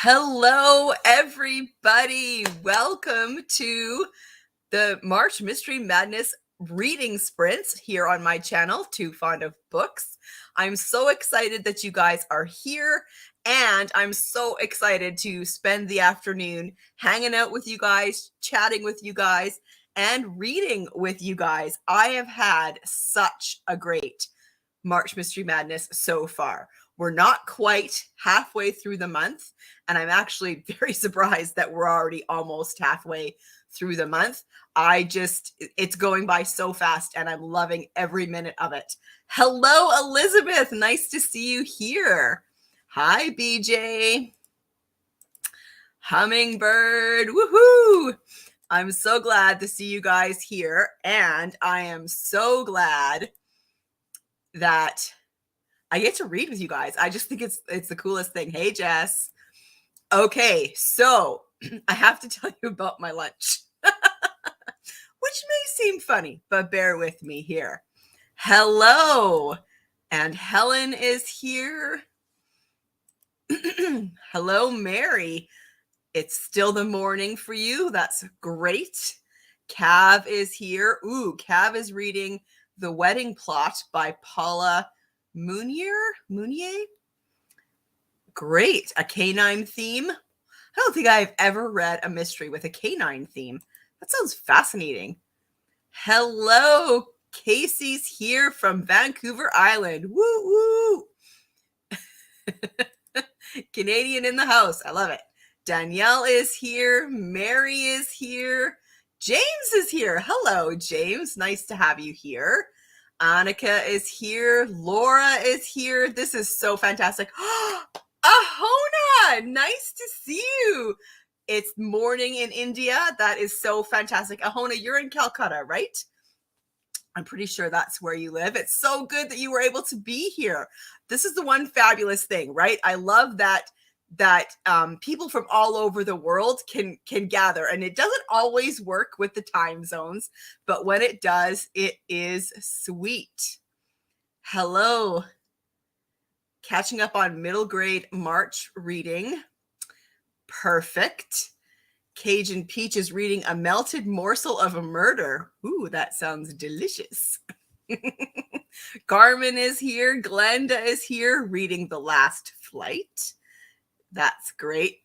Hello, everybody. Welcome to the March Mystery Madness reading sprints here on my channel, Too Fond of Books. I'm so excited that you guys are here, and I'm so excited to spend the afternoon hanging out with you guys, chatting with you guys, and reading with you guys. I have had such a great March Mystery Madness so far. We're not quite halfway through the month, and I'm actually very surprised that we're already almost halfway through the month. It's going by so fast, and I'm loving every minute of it. Hello, Elizabeth. Nice to see you here. Hi, BJ. Hummingbird. Woohoo! I'm so glad to see you guys here, and I am so glad that I get to read with you guys. I just think it's the coolest thing. Hey, Jess. Okay, so I have to tell you about my lunch, which may seem funny, but bear with me here. Hello, and Helen is here. Hello, Mary. It's still the morning for you. That's great. Cav is here. Ooh, Cav is reading The Wedding Plot by Paula Mounier. Great. A canine theme. I don't think I've ever read a mystery with a canine theme. That sounds fascinating. Hello, Casey's here from Vancouver Island. Woo woo. Canadian in the house. I love it. Danielle is here. Mary is here. James is here. Hello, James. Nice to have you here. Annika is here. Laura is here. This is so fantastic. Ahona, nice to see you. It's morning in India. That is so fantastic. Ahona, you're in Calcutta, right? I'm pretty sure that's where you live. It's so good that you were able to be here. This is the one fabulous thing, right? I love that people from all over the world can gather, and it doesn't always work with the time zones, but when it does, it is sweet. Hello. Catching up on middle grade March reading. Perfect. Cajun Peach is reading A Melted Morsel of a Murder. Ooh, that sounds delicious. Carmen is here. Glenda is here reading The Last Flight. That's great.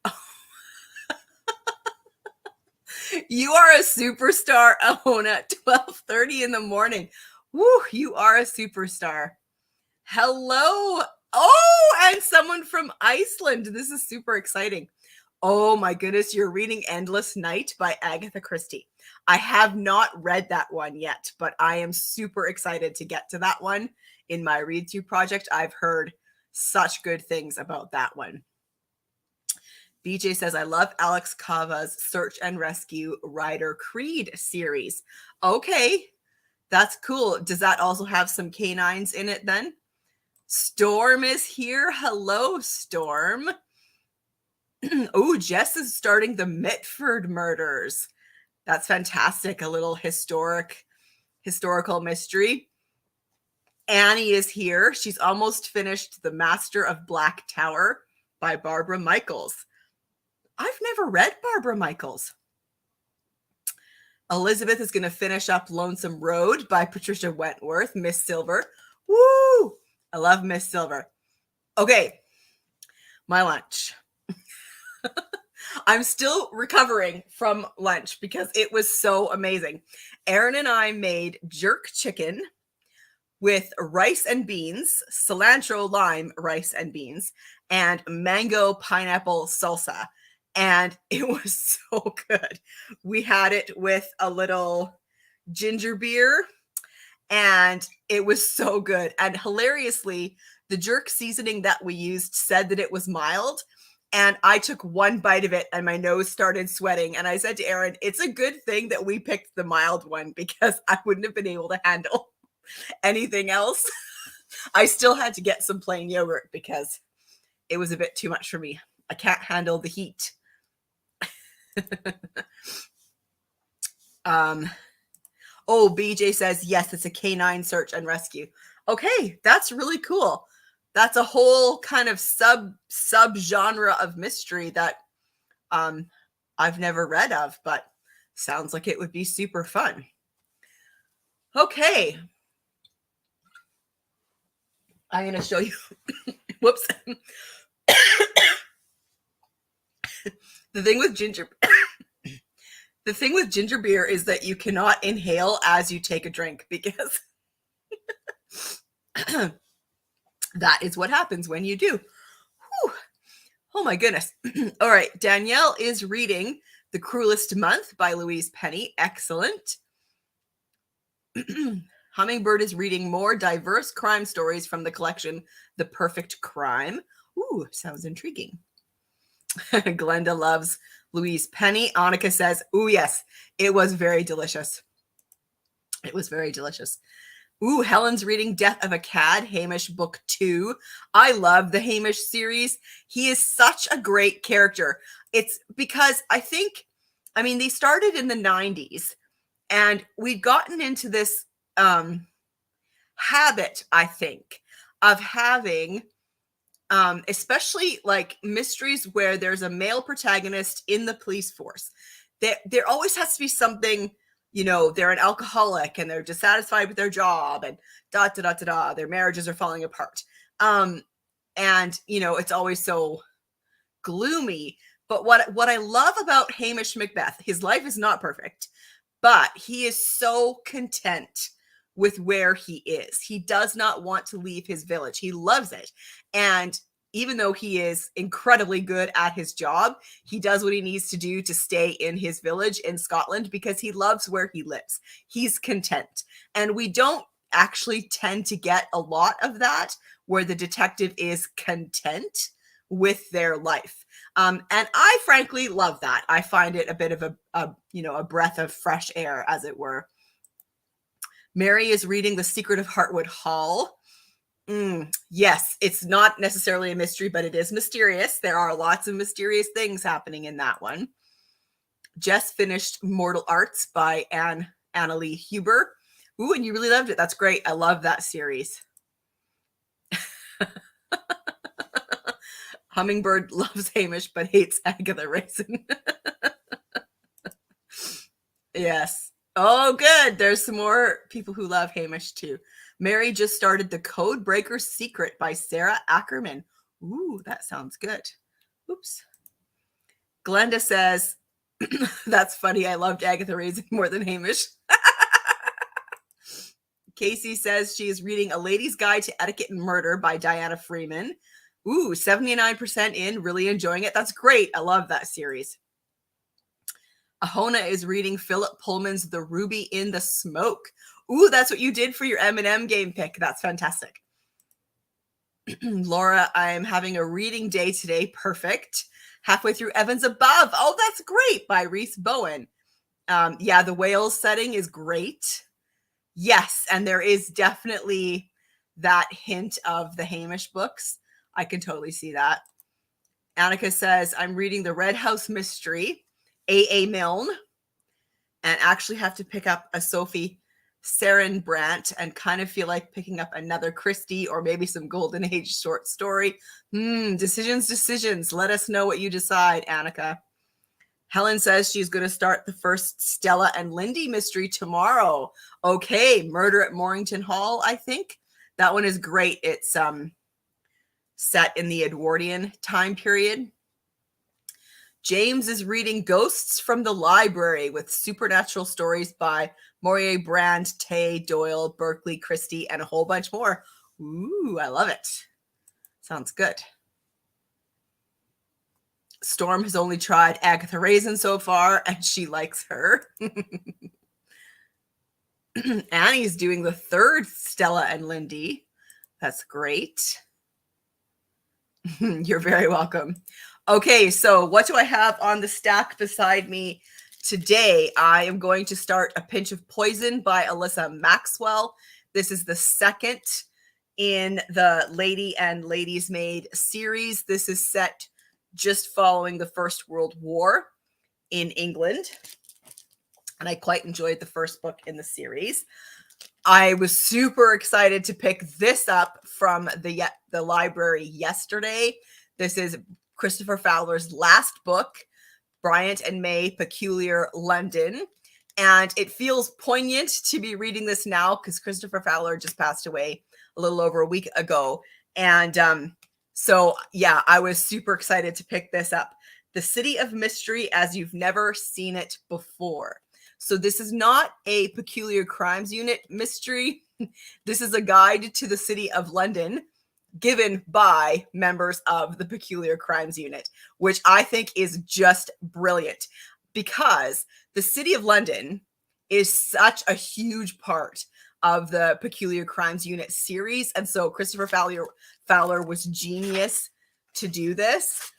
You are a superstar, Ahona, at 12:30 in the morning. Woo, you are a superstar. Hello. Oh, and someone from Iceland. This is super exciting. Oh my goodness, you're reading Endless Night by Agatha Christie. I have not read that one yet, but I am super excited to get to that one in my read-through project. I've heard such good things about that one. BJ says, I love Alex Cava's Search and Rescue Ryder Creed series. Okay, that's cool. Does that also have some canines in it then? Storm is here. Hello, Storm. Oh, Jess is starting the Mitford murders. That's fantastic. A little historical mystery. Annie is here. She's almost finished The Master of Black Tower by Barbara Michaels. I've never read Barbara Michaels. Elizabeth is going to finish up Lonesome Road by Patricia Wentworth. Miss Silver. Woo! I love Miss Silver. Okay, my lunch. I'm still recovering from lunch because it was so amazing. Erin and I made jerk chicken with rice and beans, cilantro lime rice and beans, and mango pineapple salsa. And it was so good. We had it with a little ginger beer, and it was so good. And hilariously, the jerk seasoning that we used said that it was mild. And I took one bite of it and my nose started sweating. And I said to Erin, it's a good thing that we picked the mild one because I wouldn't have been able to handle anything else. I still had to get some plain yogurt because it was a bit too much for me. I can't handle the heat. Oh, BJ says, yes, it's a canine search and rescue. Okay, that's really cool. that's a whole kind of sub genre of mystery that I've never read of, but sounds like it would be super fun. Okay. I'm going to show you. Whoops. The thing with ginger beer is that you cannot inhale as you take a drink, because that is what happens when you do. Whew. Oh my goodness. All right. Danielle is reading The Cruelest Month by Louise Penny. Excellent. Hummingbird is reading more diverse crime stories from the collection The Perfect Crime. Ooh, sounds intriguing. Glenda loves Louise Penny. Annika says, ooh, yes, it was very delicious. It was very delicious. Ooh, Helen's reading Death of a Cad, Hamish Book 2. I love the Hamish series. He is such a great character. It's because they started in the 90s, and we'd gotten into this habit, I think, of having especially like mysteries where there's a male protagonist in the police force. There always has to be something, they're an alcoholic and they're dissatisfied with their job and their marriages are falling apart. And it's always so gloomy. But what I love about Hamish Macbeth, his life is not perfect, but he is so content with where he is. He does not want to leave his village. He loves it. And even though he is incredibly good at his job, he does what he needs to do to stay in his village in Scotland because he loves where he lives. He's content. And we don't actually tend to get a lot of that where the detective is content with their life. And I frankly love that. I find it a bit of a breath of fresh air, as it were. Mary is reading The Secret of Heartwood Hall. Yes, it's not necessarily a mystery, but it is mysterious. There are lots of mysterious things happening in that one. Jess finished Mortal Arts by Annalee Huber. Ooh, and you really loved it. That's great. I love that series. Hummingbird loves Hamish, but hates Agatha Raisin. Yes. Oh, good. There's some more people who love Hamish too. Mary just started The Code Breaker's Secret by Sarah Ackerman. Ooh, that sounds good. Oops. Glenda says, that's funny. I loved Agatha Raisin more than Hamish. Casey says she is reading A Lady's Guide to Etiquette and Murder by Diana Freeman. Ooh, 79% in, really enjoying it. That's great. I love that series. Ahona is reading Philip Pullman's The Ruby in the Smoke. Ooh, that's what you did for your M&M game pick. That's fantastic. Laura, I am having a reading day today. Perfect. Halfway through Evans Above. Oh, that's great, by Reese Bowen. Yeah, the Wales setting is great. Yes, and there is definitely that hint of the Hamish books. I can totally see that. Annika says, I'm reading The Red House Mystery, A.A. Milne, and actually have to pick up a Sophie Sarenbrant and kind of feel like picking up another Christie or maybe some Golden Age short story. Decisions. Let us know what you decide, Annika. Helen says she's going to start the first Stella and Lindy mystery tomorrow. Okay, Murder at Mornington Hall, I think. That one is great. It's set in the Edwardian time period. James is reading Ghosts from the Library with supernatural stories by Maurier Brand, Tay, Doyle, Berkeley, Christie, and a whole bunch more. Ooh, I love it. Sounds good. Storm has only tried Agatha Raisin so far, and she likes her. Annie's doing the third Stella and Lindy. That's great. You're very welcome. Okay, so what do I have on the stack beside me today? I am going to start A Pinch of Poison by Alyssa Maxwell. This is the second in the Lady and Lady's Maid series. This is set just following the First World War in England. And I quite enjoyed the first book in the series. I was super excited to pick this up from the library yesterday. This is Christopher Fowler's last book, Bryant and May, Peculiar London. And it feels poignant to be reading this now because Christopher Fowler just passed away a little over a week ago. And so, yeah, I was super excited to pick this up. The City of Mystery as You've Never Seen It Before. So this is not a Peculiar Crimes Unit mystery. This is a guide to the City of London given by members of the Peculiar Crimes Unit, which I think is just brilliant because the City of London is such a huge part of the Peculiar Crimes Unit series. And so Christopher Fowler was genius to do this.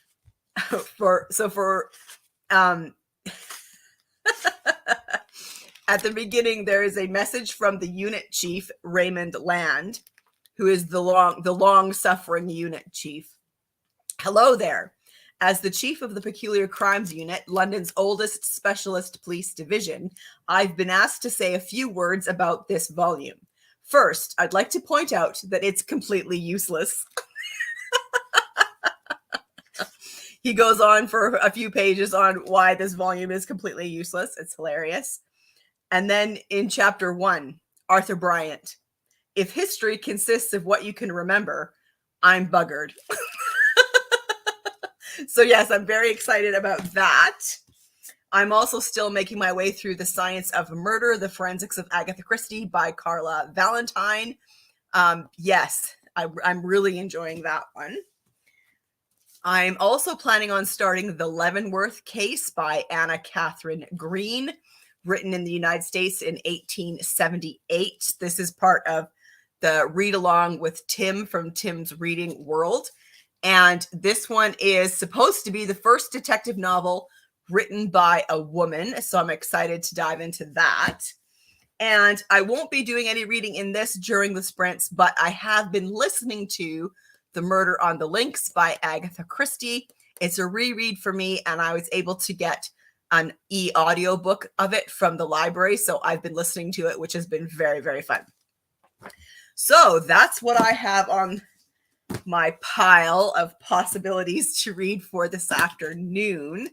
At the beginning, there is a message from the unit chief, Raymond Land, who is the long-suffering unit chief. Hello there. As the chief of the Peculiar Crimes Unit, London's oldest specialist police division, I've been asked to say a few words about this volume. First, I'd like to point out that it's completely useless. He goes on for a few pages on why this volume is completely useless. It's hilarious. And then in chapter 1, Arthur Bryant. If history consists of what you can remember, I'm buggered. So yes, I'm very excited about that. I'm also still making my way through The Science of Murder, The Forensics of Agatha Christie by Carla Valentine. Yes, I'm really enjoying that one. I'm also planning on starting The Leavenworth Case by Anna Catherine Green, written in the United States in 1878. This is part of the read along with Tim from Tim's Reading World. And this one is supposed to be the first detective novel written by a woman. So I'm excited to dive into that. And I won't be doing any reading in this during the sprints, but I have been listening to The Murder on the Links by Agatha Christie. It's a reread for me, and I was able to get an e-audio book of it from the library. So I've been listening to it, which has been very, very fun. So that's what I have on my pile of possibilities to read for this afternoon.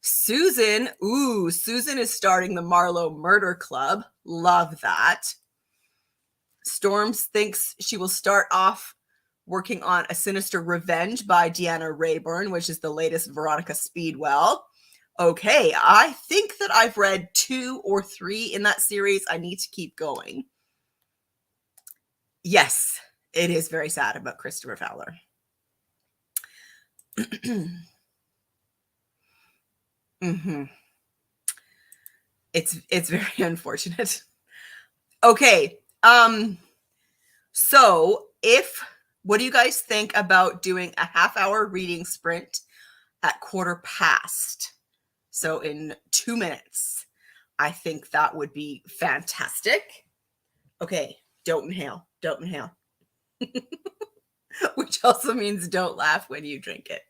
Susan is starting the Marlowe Murder Club. Love that. Storms thinks she will start off working on A Sinister Revenge by Deanna Rayburn, which is the latest Veronica Speedwell. Okay, I think that I've read 2 or 3 in that series. I need to keep going. Yes, it is very sad about Christopher Fowler. It's very unfortunate. Okay, so what do you guys think about doing a half-hour reading sprint at 1:15? So in 2 minutes, I think that would be fantastic. Okay, don't inhale. Which also means don't laugh when you drink it.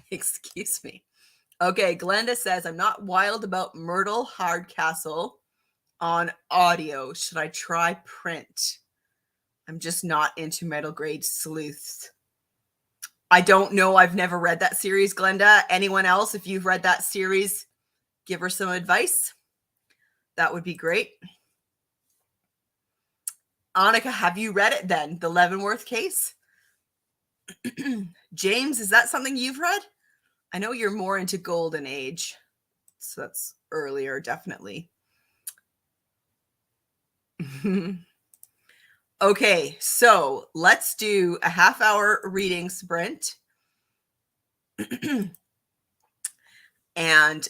Excuse me. Okay, Glenda says, I'm not wild about Myrtle Hardcastle on audio. Should I try print? I'm just not into middle grade sleuths. I don't know. I've never read that series, Glenda. Anyone else, if you've read that series, give her some advice. That would be great. Annika, have you read it then? The Leavenworth Case? James, is that something you've read? I know you're more into Golden Age. So that's earlier, definitely. Okay, so let's do a half-hour reading sprint. And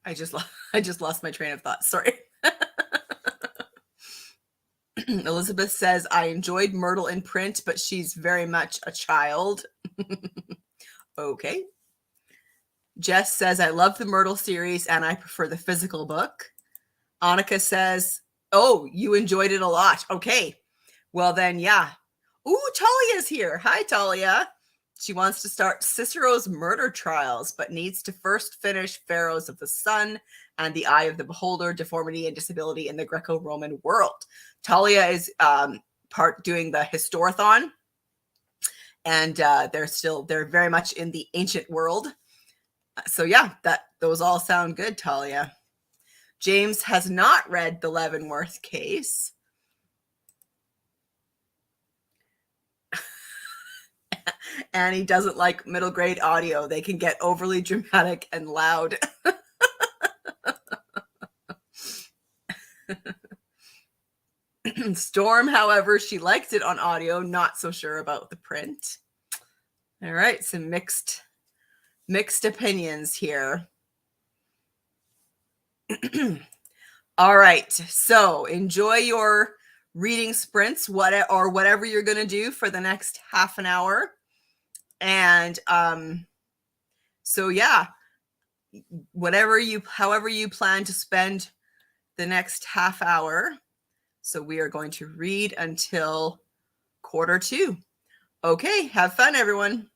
I just lost my train of thought. Sorry. Elizabeth says, I enjoyed Myrtle in print, but she's very much a child. Okay. Jess says, I love the Myrtle series and I prefer the physical book. Annika says, Oh, you enjoyed it a lot. Okay. Well then, yeah. Ooh, Talia's here. Hi, Talia. She wants to start Cicero's murder trials, but needs to first finish Pharaohs of the Sun and the Eye of the Beholder, Deformity and Disability in the Greco-Roman World. Talia is part doing the Historathon, and they're very much in the ancient world. So yeah, those all sound good, Talia. James has not read the Leavenworth case. And he doesn't like middle grade audio. They can get overly dramatic and loud. Storm, however, she liked it on audio, not so sure about the print. All right, some mixed opinions here. All right, so enjoy your reading sprints, whatever you're going to do for the next half an hour. And so yeah, however you plan to spend the next half hour. So we are going to read until 1:45. Okay, have fun, everyone.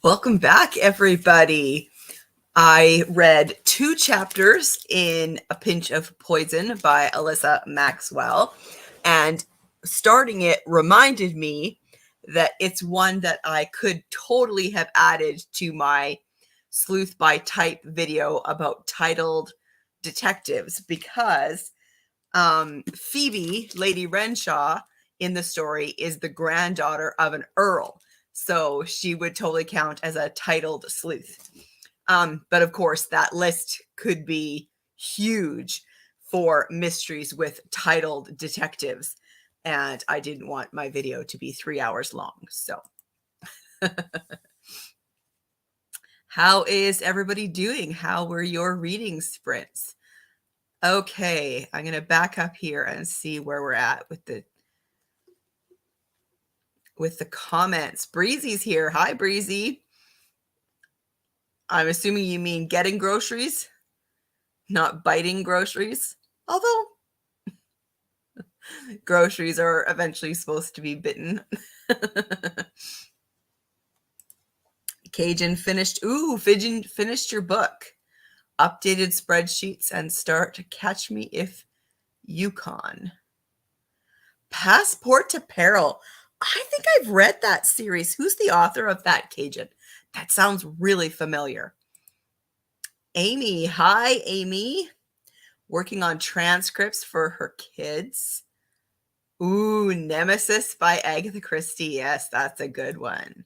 Welcome back, everybody. I read 2 chapters in A Pinch of Poison by Alyssa Maxwell, and starting it reminded me that it's one that I could totally have added to my Sleuth by Type video about titled detectives, because Phoebe, Lady Renshaw, in the story is the granddaughter of an earl. So she would totally count as a titled sleuth. But of course, that list could be huge for mysteries with titled detectives. And I didn't want my video to be 3 hours long. So how is everybody doing? How were your reading sprints? Okay, I'm going to back up here and see where we're at with the comments. Breezy's here. Hi, Breezy. I'm assuming you mean getting groceries, not biting groceries. Although groceries are eventually supposed to be bitten. Cajun finished. Ooh, Fidgen finished your book. Updated spreadsheets and start to Catch Me If You Can. Passport to Peril. I think I've read that series. Who's the author of that, Cajun? That sounds really familiar. Amy. Hi, Amy. Working on transcripts for her kids. Ooh, Nemesis by Agatha Christie. Yes, that's a good one.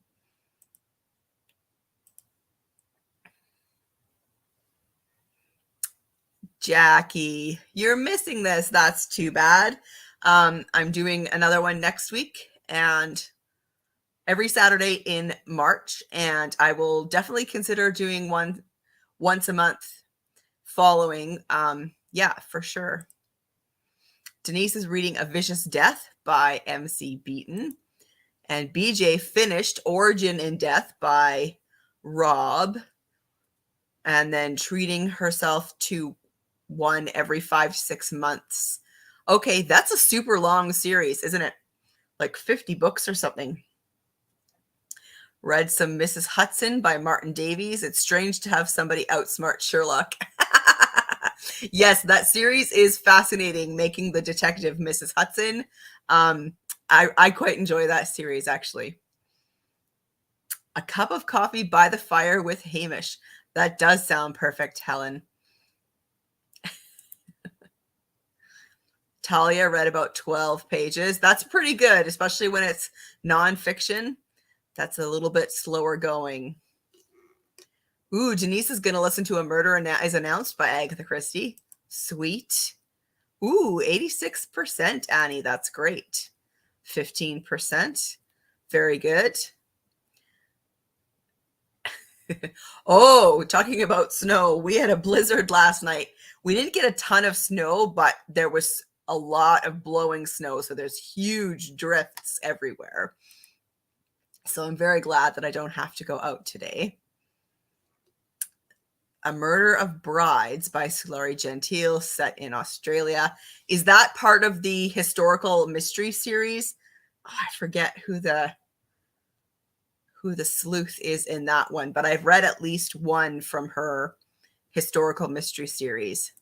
Jackie, you're missing this. That's too bad. I'm doing another one next week and every Saturday in March, and I will definitely consider doing one once a month following. Yeah, for sure. Denise is reading A Vicious Death by MC Beaton, and BJ finished Origin in Death by Rob, and then treating herself to one every 5-6 months. Okay, that's a super long series, isn't it? Like 50 books or something. Read some Mrs. Hudson by Martin Davies. It's strange to have somebody outsmart Sherlock. Yes, that series is fascinating, making the detective Mrs. Hudson. I quite enjoy that series, actually. A Cup of Coffee by the Fire with Hamish. That does sound perfect, Helen. Talia read about 12 pages. That's pretty good, especially when it's nonfiction. That's a little bit slower going. Ooh, Denise is going to listen to A Murder is Announced by Agatha Christie. Sweet. Ooh, 86%, Annie. That's great. 15%. Very good. Oh, talking about snow. We had a blizzard last night. We didn't get a ton of snow, but there was a lot of blowing snow. So there's huge drifts everywhere. So I'm very glad that I don't have to go out today. A Murder of Brides by Sulari Gentile, set in Australia. Is that part of the historical mystery series? Oh, I forget who the sleuth is in that one, but I've read at least one from her historical mystery series.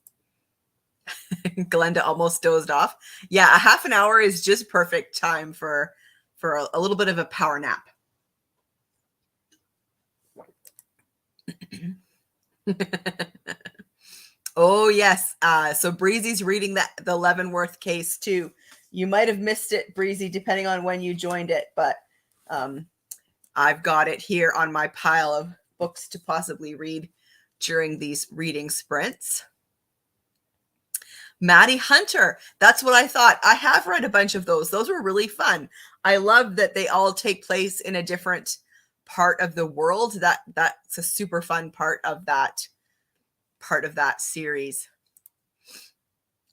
Glenda almost dozed off. Yeah, a half an hour is just perfect time for a little bit of a power nap. Oh, yes. So Breezy's reading the Leavenworth case too. You might have missed it, Breezy, depending on when you joined it, but I've got it here on my pile of books to possibly read during these reading sprints. Maddie Hunter. That's what I thought. I have read a bunch of those. Those were really fun. I love that they all take place in a different part of the world. That's a super fun part of that series.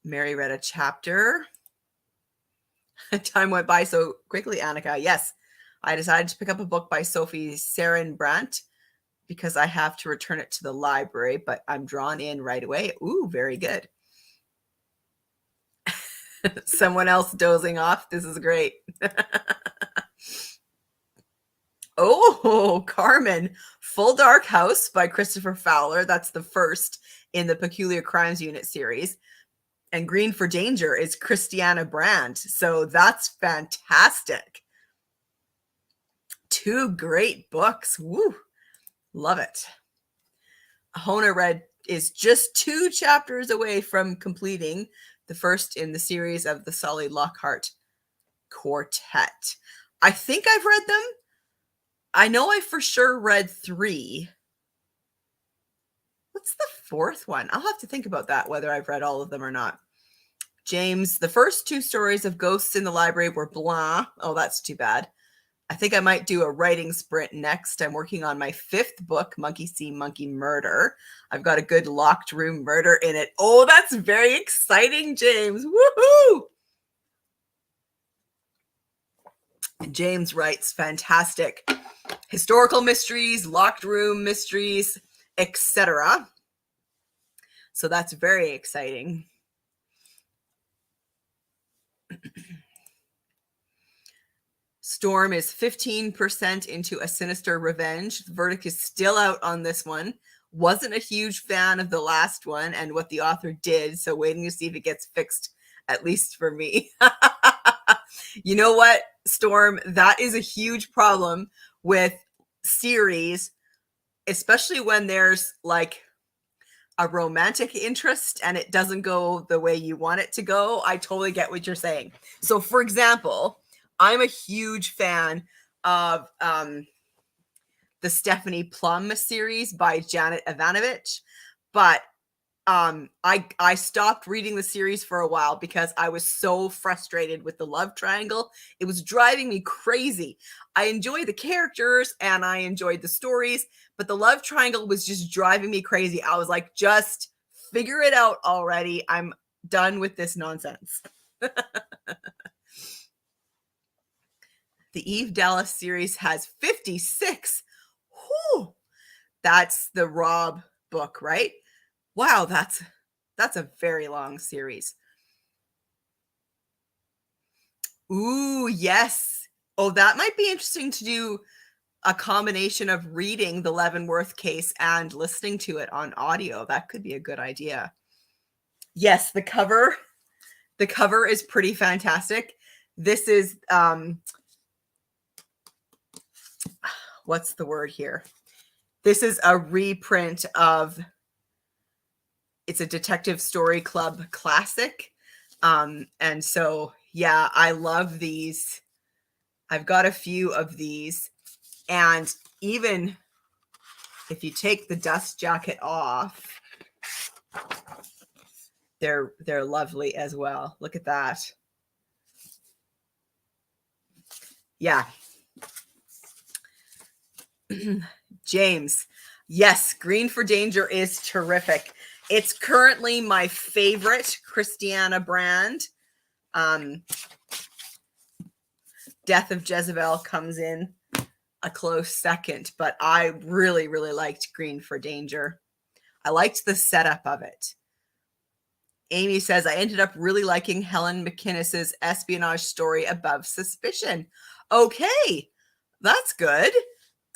Mary read a chapter. Time went by so quickly, Annika. Yes, I decided to pick up a book by Sophie Sarenbrant because I have to return it to the library, but I'm drawn in right away. Ooh, very good. Someone else dozing off. This is great. Oh, Carmen, Full Dark House by Christopher Fowler. That's the first in the Peculiar Crimes Unit series. And Green for Danger is Christiana Brand. So that's fantastic. 2 great books. Woo, love it. Hona Red is just 2 chapters away from completing the first in the series of the Solly Lockhart Quartet. I think I've read them. I know I for sure read 3. What's the 4th one? I'll have to think about that, whether I've read all of them or not. James, the first 2 stories of Ghosts in the Library were blah. Oh, that's too bad. I think I might do a writing sprint next. I'm working on my 5th book, Monkey See, Monkey Murder. I've got a good locked room murder in it. Oh, that's very exciting, James. Woohoo! James writes fantastic historical mysteries, locked room mysteries, etc. So that's very exciting. Storm is 15% into A Sinister Revenge. The verdict is still out on this one. Wasn't a huge fan of the last one and what the author did, so waiting to see if it gets fixed, at least for me. You know what, Storm? That is a huge problem with series, especially when there's like a romantic interest and it doesn't go the way you want it to go. I totally get what you're saying. So, for example, I'm a huge fan of the Stephanie Plum series by Janet Ivanovich, but I stopped reading the series for a while because I was so frustrated with the love triangle. It was driving me crazy. I enjoyed the characters and I enjoyed the stories, but the love triangle was just driving me crazy. I was like, just figure it out already. I'm done with this nonsense. The Eve Dallas series has 56. Whew. That's the Rob book, right? Wow, that's a very long series. Ooh, yes. Oh, that might be interesting to do a combination of reading the Leavenworth case and listening to it on audio. That could be a good idea. Yes, the cover is pretty fantastic. This is what's the word here? This is a reprint of, it's a Detective Story Club classic. And so, yeah, I love these. I've got a few of these. And even if you take the dust jacket off, they're lovely as well. Look at that. Yeah. James, yes, Green for Danger is terrific. It's currently my favorite Christiana Brand. Death of Jezebel comes in a close second, but I really, really liked Green for Danger. I liked the setup of it. Amy says, I ended up really liking Helen McInnes's espionage story Above Suspicion. Okay, that's good.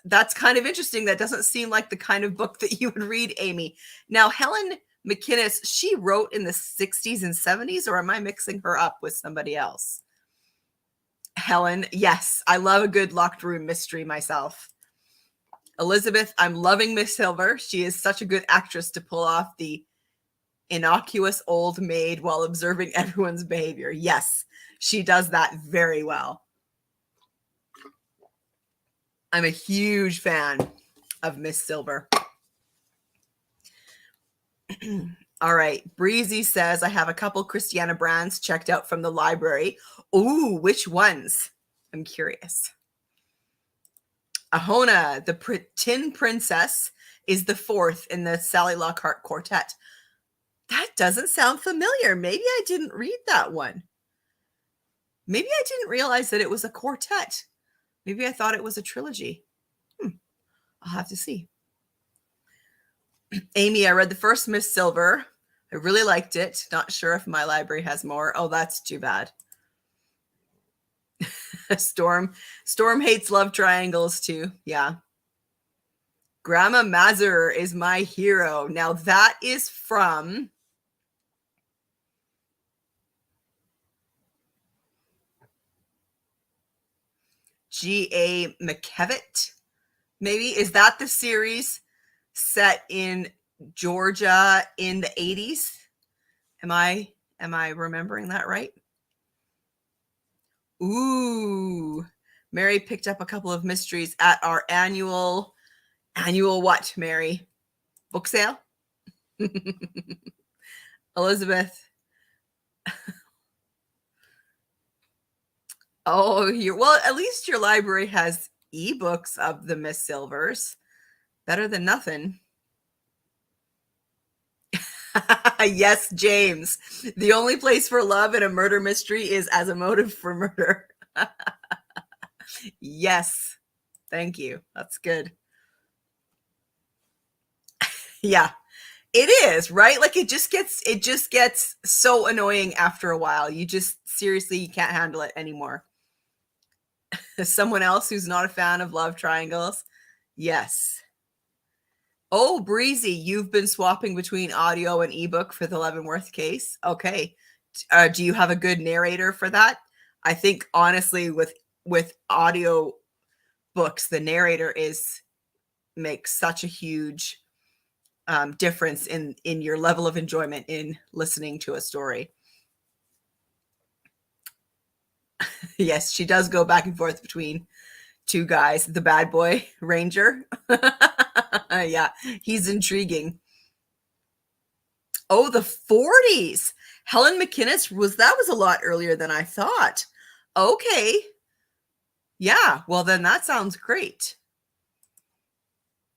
That's kind of interesting. That doesn't seem like the kind of book that you would read, Amy. Now, Helen McInnes, she wrote in the 60s and 70s, or am I mixing her up with somebody else? Helen, yes, I love a good locked room mystery myself. Elizabeth, I'm loving Miss Silver. She is such a good actress to pull off the innocuous old maid while observing everyone's behavior. Yes, she does that very well. I'm a huge fan of Miss Silver. All right. Breezy says, I have a couple Christiana Brands checked out from the library. Ooh, which ones? I'm curious. Ahona, the Tin Princess, is the 4th in the Sally Lockhart Quartet. That doesn't sound familiar. Maybe I didn't read that one. Maybe I didn't realize that it was a quartet. Maybe I thought it was a trilogy. I'll have to see. Amy, I read the first Miss Silver. I really liked it. Not sure if my library has more. Oh, that's too bad. Storm hates love triangles too. Yeah. Grandma Mazur is my hero. Now that is from G.A. McKevitt. Maybe is that the series set in Georgia in the 80s? Am I remembering that right? Ooh. Mary picked up a couple of mysteries at our annual what, Mary? Book sale? Elizabeth. Oh, well, at least your library has ebooks of the Miss Silvers. Better than nothing. Yes, James. The only place for love in a murder mystery is as a motive for murder. Yes. Thank you. That's good. Yeah. It is, right? Like it just gets so annoying after a while. You just seriously you can't handle it anymore. Someone else who's not a fan of love triangles. Yes. Oh, Breezy, you've been swapping between audio and ebook for the Leavenworth case. Okay. Do you have a good narrator for that? I think honestly with audio books, the narrator makes such a huge difference in your level of enjoyment in listening to a story. Yes, she does go back and forth between two guys. The bad boy ranger. Yeah, he's intriguing. Oh, the 40s. Helen McInnes was a lot earlier than I thought. Okay. Yeah, well then that sounds great.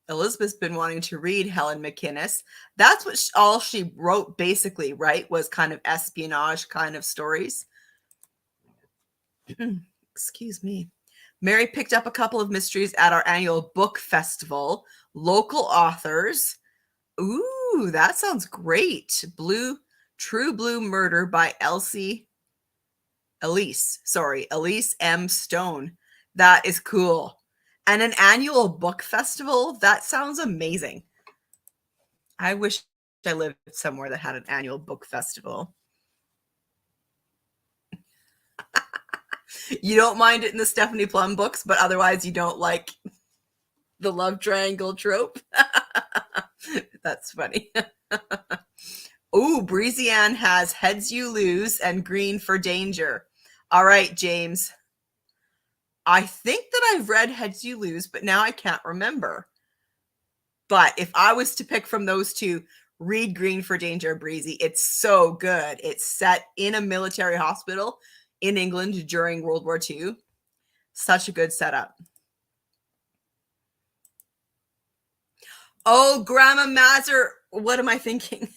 Elizabeth's been wanting to read Helen McInnes. That's what all she wrote basically, right? Was kind of espionage kind of stories. Excuse me. Mary picked up a couple of mysteries at our annual book festival. Local authors. Ooh, that sounds great. True Blue Murder by Elise M. Stone. That is cool. And an annual book festival. That sounds amazing. I wish I lived somewhere that had an annual book festival. You don't mind it in the Stephanie Plum books, but otherwise you don't like the love triangle trope. That's funny. Ooh, Breezy Ann has Heads You Lose and Green for Danger. All right, James. I think that I've read Heads You Lose, but now I can't remember. But if I was to pick from those two, read Green for Danger, Breezy. It's so good. It's set in a military hospital in England during World War II. Such a good setup. Oh, Grandma Mazur. What am I thinking?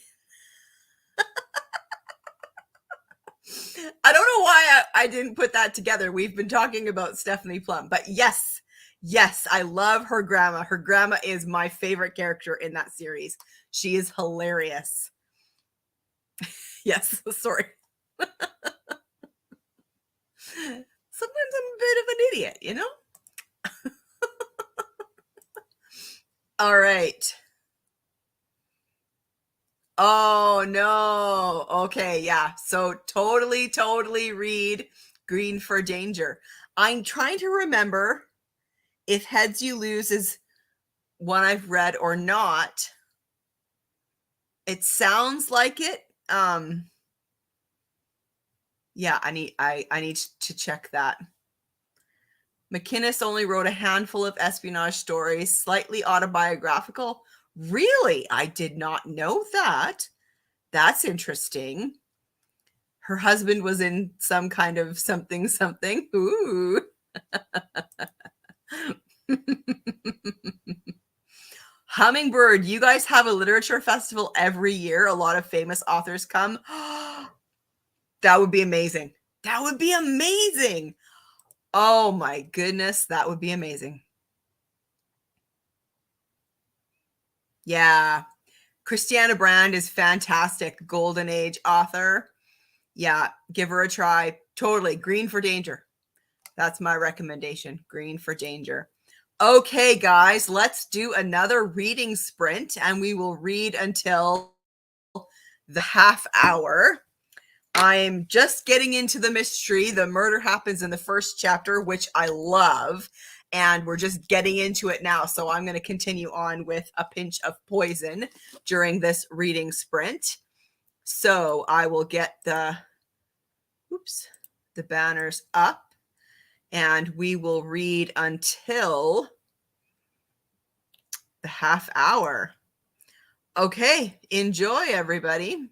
I don't know why I didn't put that together. We've been talking about Stephanie Plum, but yes, I love her grandma. Her grandma is my favorite character in that series. She is hilarious. Yes, sorry. Sometimes I'm a bit of an idiot, you know? All right. Oh, no. Okay, yeah. So totally read Green for Danger. I'm trying to remember if Heads You Lose is one I've read or not. It sounds like it. Yeah, I need to check that. McInnes only wrote a handful of espionage stories, slightly autobiographical. Really? I did not know that. That's interesting. Her husband was in some kind of something. Ooh. Hummingbird, you guys have a literature festival every year. A lot of famous authors come. That would be amazing. That would be amazing. Oh my goodness, that would be amazing. Yeah. Christiana Brand is fantastic. Golden Age author. Yeah, give her a try. Totally. Green for Danger. That's my recommendation. Green for danger. Okay, guys, let's do another reading sprint, and we will read until the half hour. I'm just getting into the mystery. The murder happens in the first chapter, which I love, and we're just getting into it now. So I'm going to continue on with a pinch of poison during this reading sprint. So I will get the banners up, and we will read until the half hour. Okay, enjoy, everybody.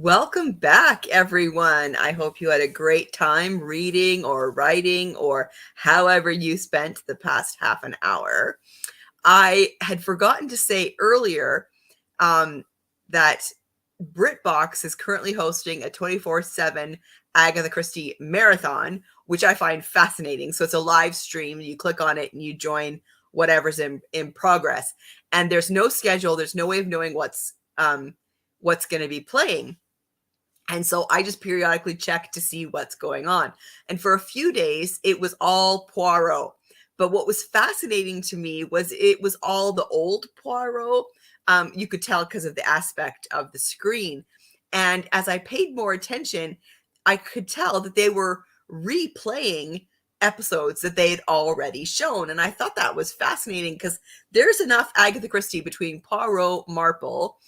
Welcome back, everyone. I hope you had a great time reading or writing or however you spent the past half an hour. I had forgotten to say earlier that BritBox is currently hosting a 24/7 Agatha Christie marathon, which I find fascinating. So it's a live stream. You click on it and you join whatever's in progress. And there's no schedule. There's no way of knowing what's going to be playing. And so I just periodically check to see what's going on. And for a few days, it was all Poirot. But what was fascinating to me was it was all the old Poirot. You could tell because of the aspect of the screen. And as I paid more attention, I could tell that they were replaying episodes that they had already shown. And I thought that was fascinating because there's enough Agatha Christie between Poirot, Marple,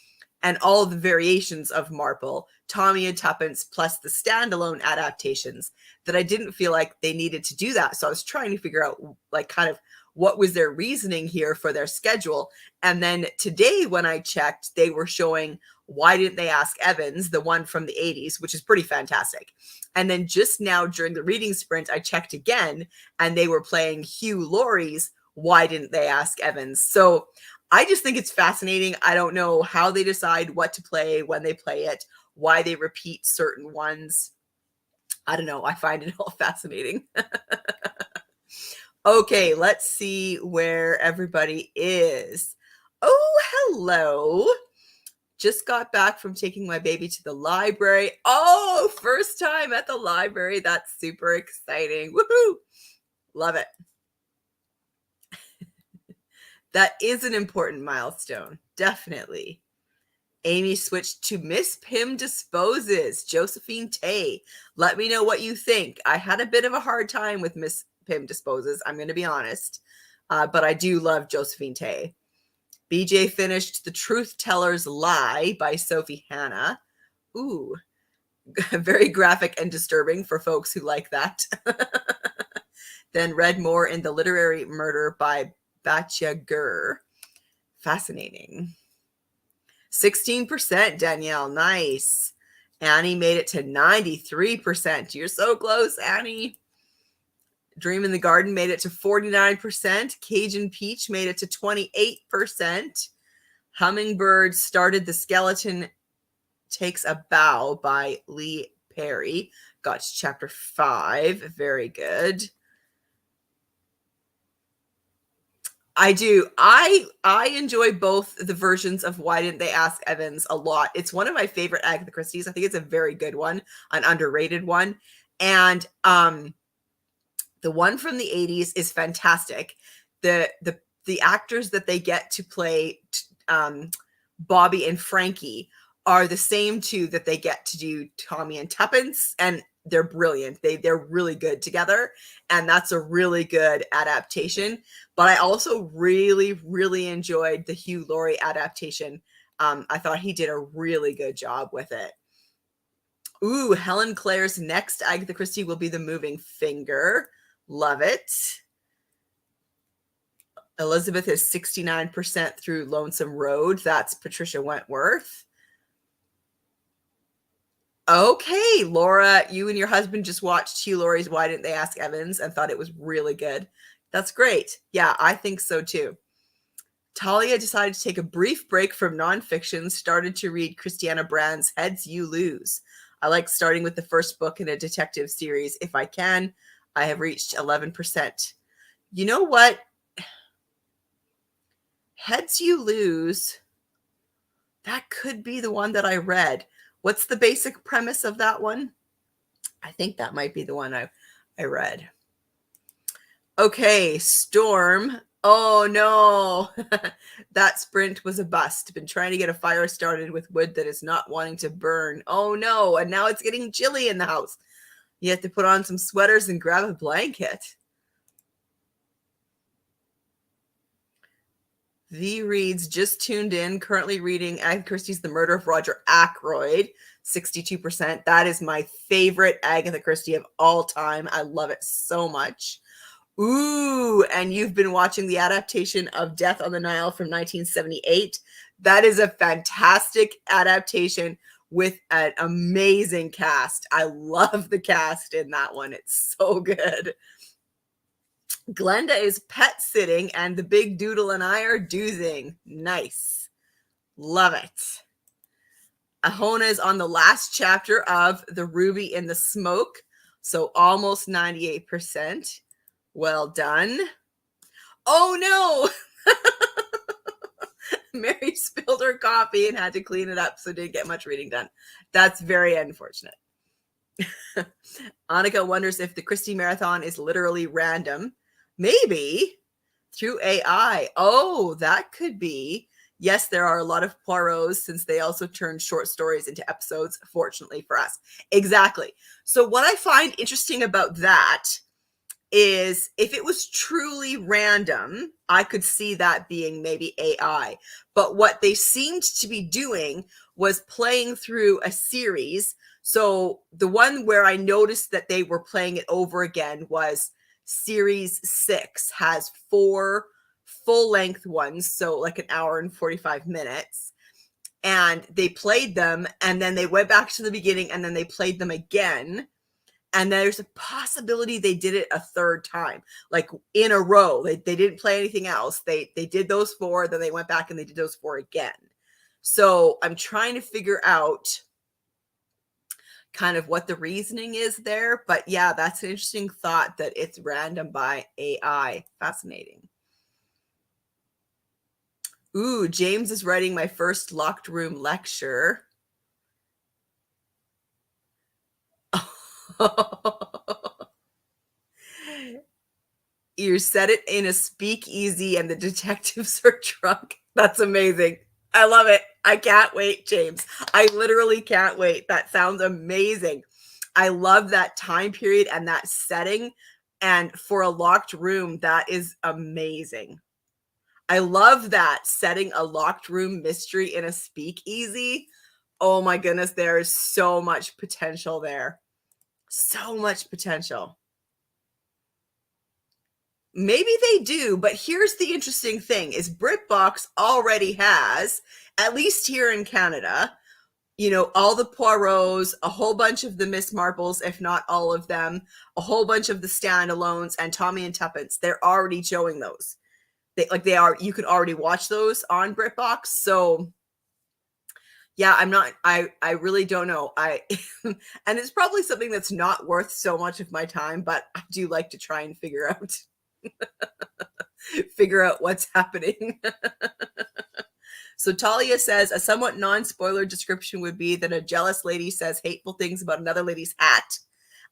and all the variations of Marple, Tommy and Tuppence, plus the standalone adaptations, that I didn't feel like they needed to do that. So I was trying to figure out, like, kind of what was their reasoning here for their schedule. And then today when I checked, they were showing Why Didn't They Ask Evans, the one from the 80s, which is pretty fantastic. And then just now during the reading sprint, I checked again, and they were playing Hugh Laurie's Why Didn't They Ask Evans? So I just think it's fascinating. I don't know how they decide what to play, when they play it, why they repeat certain ones. I don't know. I find it all fascinating. Okay, let's see where everybody is. Oh, hello. Just got back from taking my baby to the library. Oh, first time at the library. That's super exciting. Woohoo! Love it. That is an important milestone. Definitely. Amy switched to Miss Pym Disposes, Josephine Tay. Let me know what you think. I had a bit of a hard time with Miss Pym Disposes, I'm going to be honest. But I do love Josephine Tay. BJ finished The Truth Teller's Lie by Sophie Hannah. Ooh, very graphic and disturbing for folks who like that. Then read more in The Literary Murder by Batya Gur. Fascinating. 16%, Danielle. Nice. Annie made it to 93%. You're so close, Annie. Dream in the Garden made it to 49%. Cajun Peach made it to 28%. Hummingbird Started the Skeleton Takes a Bow by Lee Perry. Got to chapter 5. Very good. I do. I enjoy both the versions of Why Didn't They Ask Evans a lot. It's one of my favorite Agatha Christie's. I think it's a very good one, an underrated one. And the one from the 80s is fantastic. The actors that they get to play Bobby and Frankie are the same two that they get to do Tommy and Tuppence, and they're brilliant. They're really good together, and that's a really good adaptation. But I also really, really enjoyed the Hugh Laurie adaptation. I thought he did a really good job with it. Ooh, Helen Claire's next Agatha Christie will be The Moving Finger. Love it. Elizabeth is 69% through Lonesome Road. That's Patricia Wentworth. Okay, Laura, you and your husband just watched Hugh Laurie's Why Didn't They Ask Evans and thought it was really good. That's great. Yeah, I think so too. Talia decided to take a brief break from nonfiction, started to read Christiana Brand's Heads You Lose. I like starting with the first book in a detective series if I can. I have reached 11%. You know what? Heads You Lose, that could be the one that I read. What's the basic premise of that one? I think that might be the one I read. Okay, Storm. Oh, no. That sprint was a bust. Been trying to get a fire started with wood that is not wanting to burn. Oh, no. And now it's getting chilly in the house. You have to put on some sweaters and grab a blanket. V reads, just tuned in, currently reading Agatha Christie's The Murder of Roger Ackroyd, 62%. That is my favorite Agatha Christie of all time. I love it so much. Ooh, and you've been watching the adaptation of Death on the Nile from 1978. That is a fantastic adaptation with an amazing cast. I love the cast in that one. It's so good. Glenda is pet sitting and the big doodle and I are doozing. Nice. Love it. Ahona is on the last chapter of The Ruby in the Smoke. So almost 98%. Well done. Oh no. Mary spilled her coffee and had to clean it up, so didn't get much reading done. That's very unfortunate. Annika wonders if the Christie Marathon is literally random. Maybe through AI. Oh, that could be. Yes, there are a lot of Poirots since they also turn short stories into episodes, fortunately for us. Exactly. So what I find interesting about that is if it was truly random, I could see that being maybe AI. But what they seemed to be doing was playing through a series. So the one where I noticed that they were playing it over again was series 6, has 4 full-length ones, so like an hour and 45 minutes. And they played them, and then they went back to the beginning, and then they played them again. And there's a possibility they did it a third time, like in a row. They didn't play anything else. They did those 4, then they went back and they did those 4 again. So I'm trying to figure out kind of what the reasoning is there. But yeah, that's an interesting thought that it's random by AI. Fascinating. Ooh, James is writing my first locked room lecture. You said it in a speakeasy and the detectives are drunk. That's amazing. I love it. I can't wait, James. I literally can't wait. That sounds amazing. I love that time period and that setting. And for a locked room, that is amazing. I love that, setting a locked room mystery in a speakeasy. Oh my goodness, there is so much potential there. So much potential. Maybe they do, but here's the interesting thing is BritBox already has, at least here in Canada, you know, all the Poirots, a whole bunch of the Miss Marples, if not all of them, a whole bunch of the standalones, and Tommy and Tuppence. They're already showing those. You can already watch those on BritBox. So yeah, I really don't know. And it's probably something that's not worth so much of my time, but I do like to try and figure out what's happening. So Talia says a somewhat non-spoiler description would be that a jealous lady says hateful things about another lady's hat.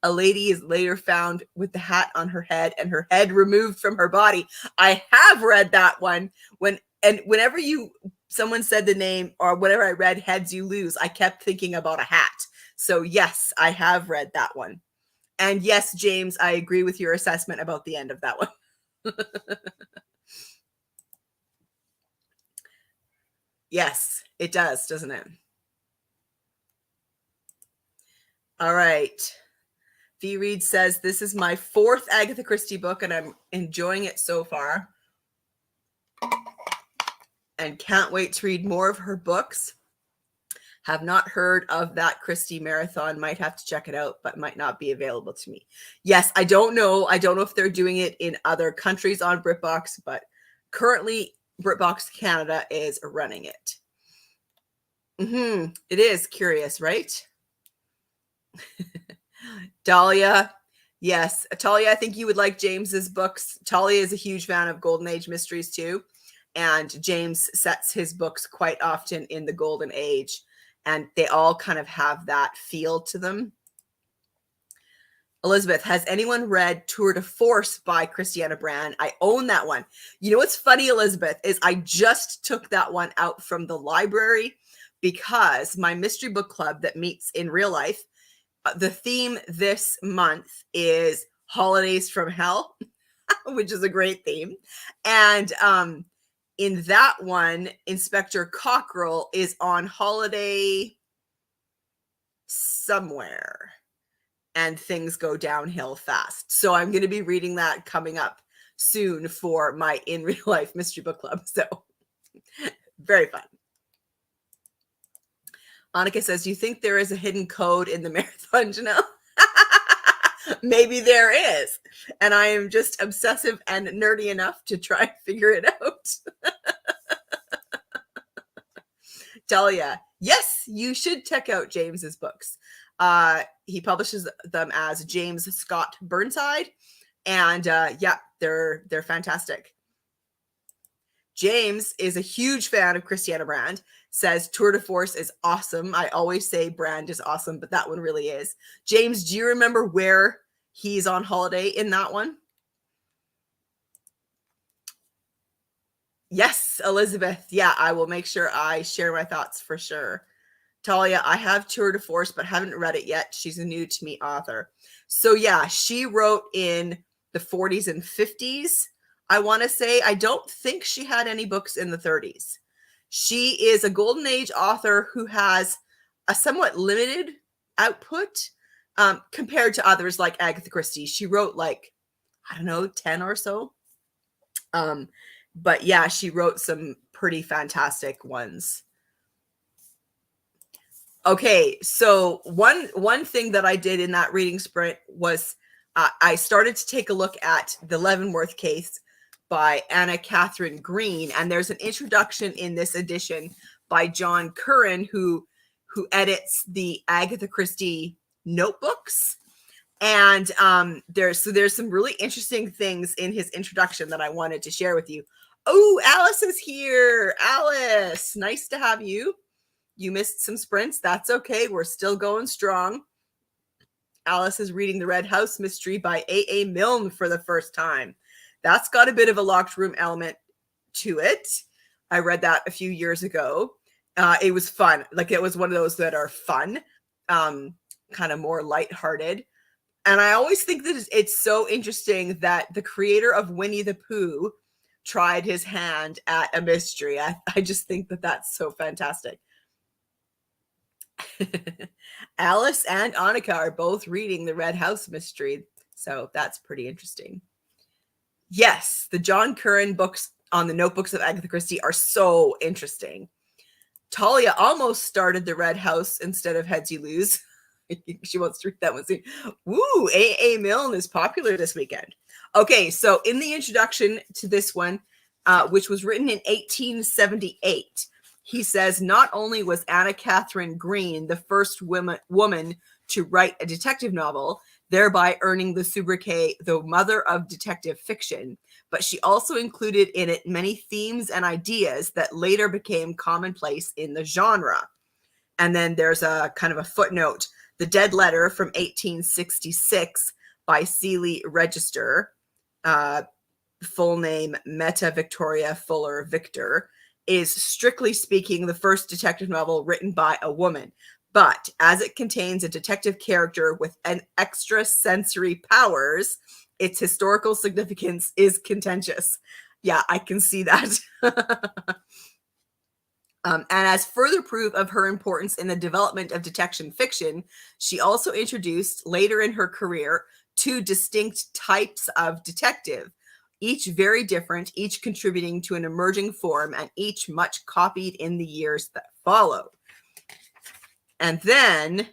A lady is later found with the hat on her head and her head removed from her body. I have read that one. Whenever someone said the name or whenever I read Heads You Lose, I kept thinking about a hat. So yes, I have read that one. And yes, James, I agree with your assessment about the end of that one. Yes, it does, doesn't it? All right. V. Reed says, this is my 4th Agatha Christie book, and I'm enjoying it so far. And can't wait to read more of her books. Have not heard of that Christie Marathon. Might have to check it out, but might not be available to me. Yes, I don't know. I don't know if they're doing it in other countries on BritBox, but currently BritBox Canada is running it. It is curious, right? Dahlia. Yes. Talia, I think you would like James's books. Talia is a huge fan of Golden Age mysteries too. And James sets his books quite often in the Golden Age. And they all kind of have that feel to them. Elizabeth, has anyone read Tour de Force by Christiana Brand? I own that one. You know what's funny, Elizabeth, is I just took that one out from the library because my mystery book club that meets in real life, the theme this month is Holidays from Hell, which is a great theme. And in that one, Inspector Cockrell is on holiday somewhere and things go downhill fast. So I'm going to be reading that coming up soon for my in real life mystery book club. So very fun. Annika says, do you think there is a hidden code in the marathon, Janelle? Maybe there is. And I am just obsessive and nerdy enough to try and figure it out. Dahlia, yes, you should check out James's books. He publishes them as James Scott Burnside. And yeah, they're fantastic. James is a huge fan of Christiana Brand, says Tour de Force is awesome. I always say Brand is awesome, but that one really is. James, do you remember where he's on holiday in that one? Yes, Elizabeth. Yeah, I will make sure I share my thoughts for sure. Talia, I have Tour de Force, but haven't read it yet. She's a new to me author. So yeah, she wrote in the 40s and 50s. I want to say, I don't think she had any books in the 30s. She is a golden age author who has a somewhat limited output compared to others like Agatha Christie. She wrote like, I don't know, 10 or so. But yeah, she wrote some pretty fantastic ones. Okay, so one thing that I did in that reading sprint was I started to take a look at the Leavenworth case by Anna Catherine Green, and there's an introduction in this edition by John Curran, who edits the Agatha Christie notebooks. And there's some really interesting things in his introduction that I wanted to share with you. Oh, Alice is here. Alice, nice to have you. You missed some sprints. That's okay. We're still going strong. Alice is reading The Red House Mystery by A.A. Milne for the first time. That's got a bit of a locked room element to it. I read that a few years ago. It was fun. Like, it was one of those that are fun, kind of more lighthearted. And I always think that it's so interesting that the creator of Winnie the Pooh tried his hand at a mystery. I just think that that's so fantastic. Alice and Annika are both reading The Red House Mystery, so that's pretty interesting. Yes, the John Curran books on the notebooks of Agatha Christie are so interesting. Talia almost started The Red House instead of Heads You Lose. She wants to read that one soon. Woo, A.A. Milne is popular this weekend. Okay, so in the introduction to this one, which was written in 1878, he says, not only was Anna Catherine Green the first woman to write a detective novel, thereby earning the sobriquet the mother of detective fiction, but she also included in it many themes and ideas that later became commonplace in the genre. And then there's a kind of a footnote. The Dead Letter from 1866 by Seeley Register, full name Meta Victoria Fuller Victor, is strictly speaking the first detective novel written by a woman. But as it contains a detective character with an extrasensory powers, its historical significance is contentious. Yeah, I can see that. And as further proof of her importance in the development of detection fiction, she also introduced, later in her career, 2 distinct types of detective, each very different, each contributing to an emerging form, and each much copied in the years that followed. And then,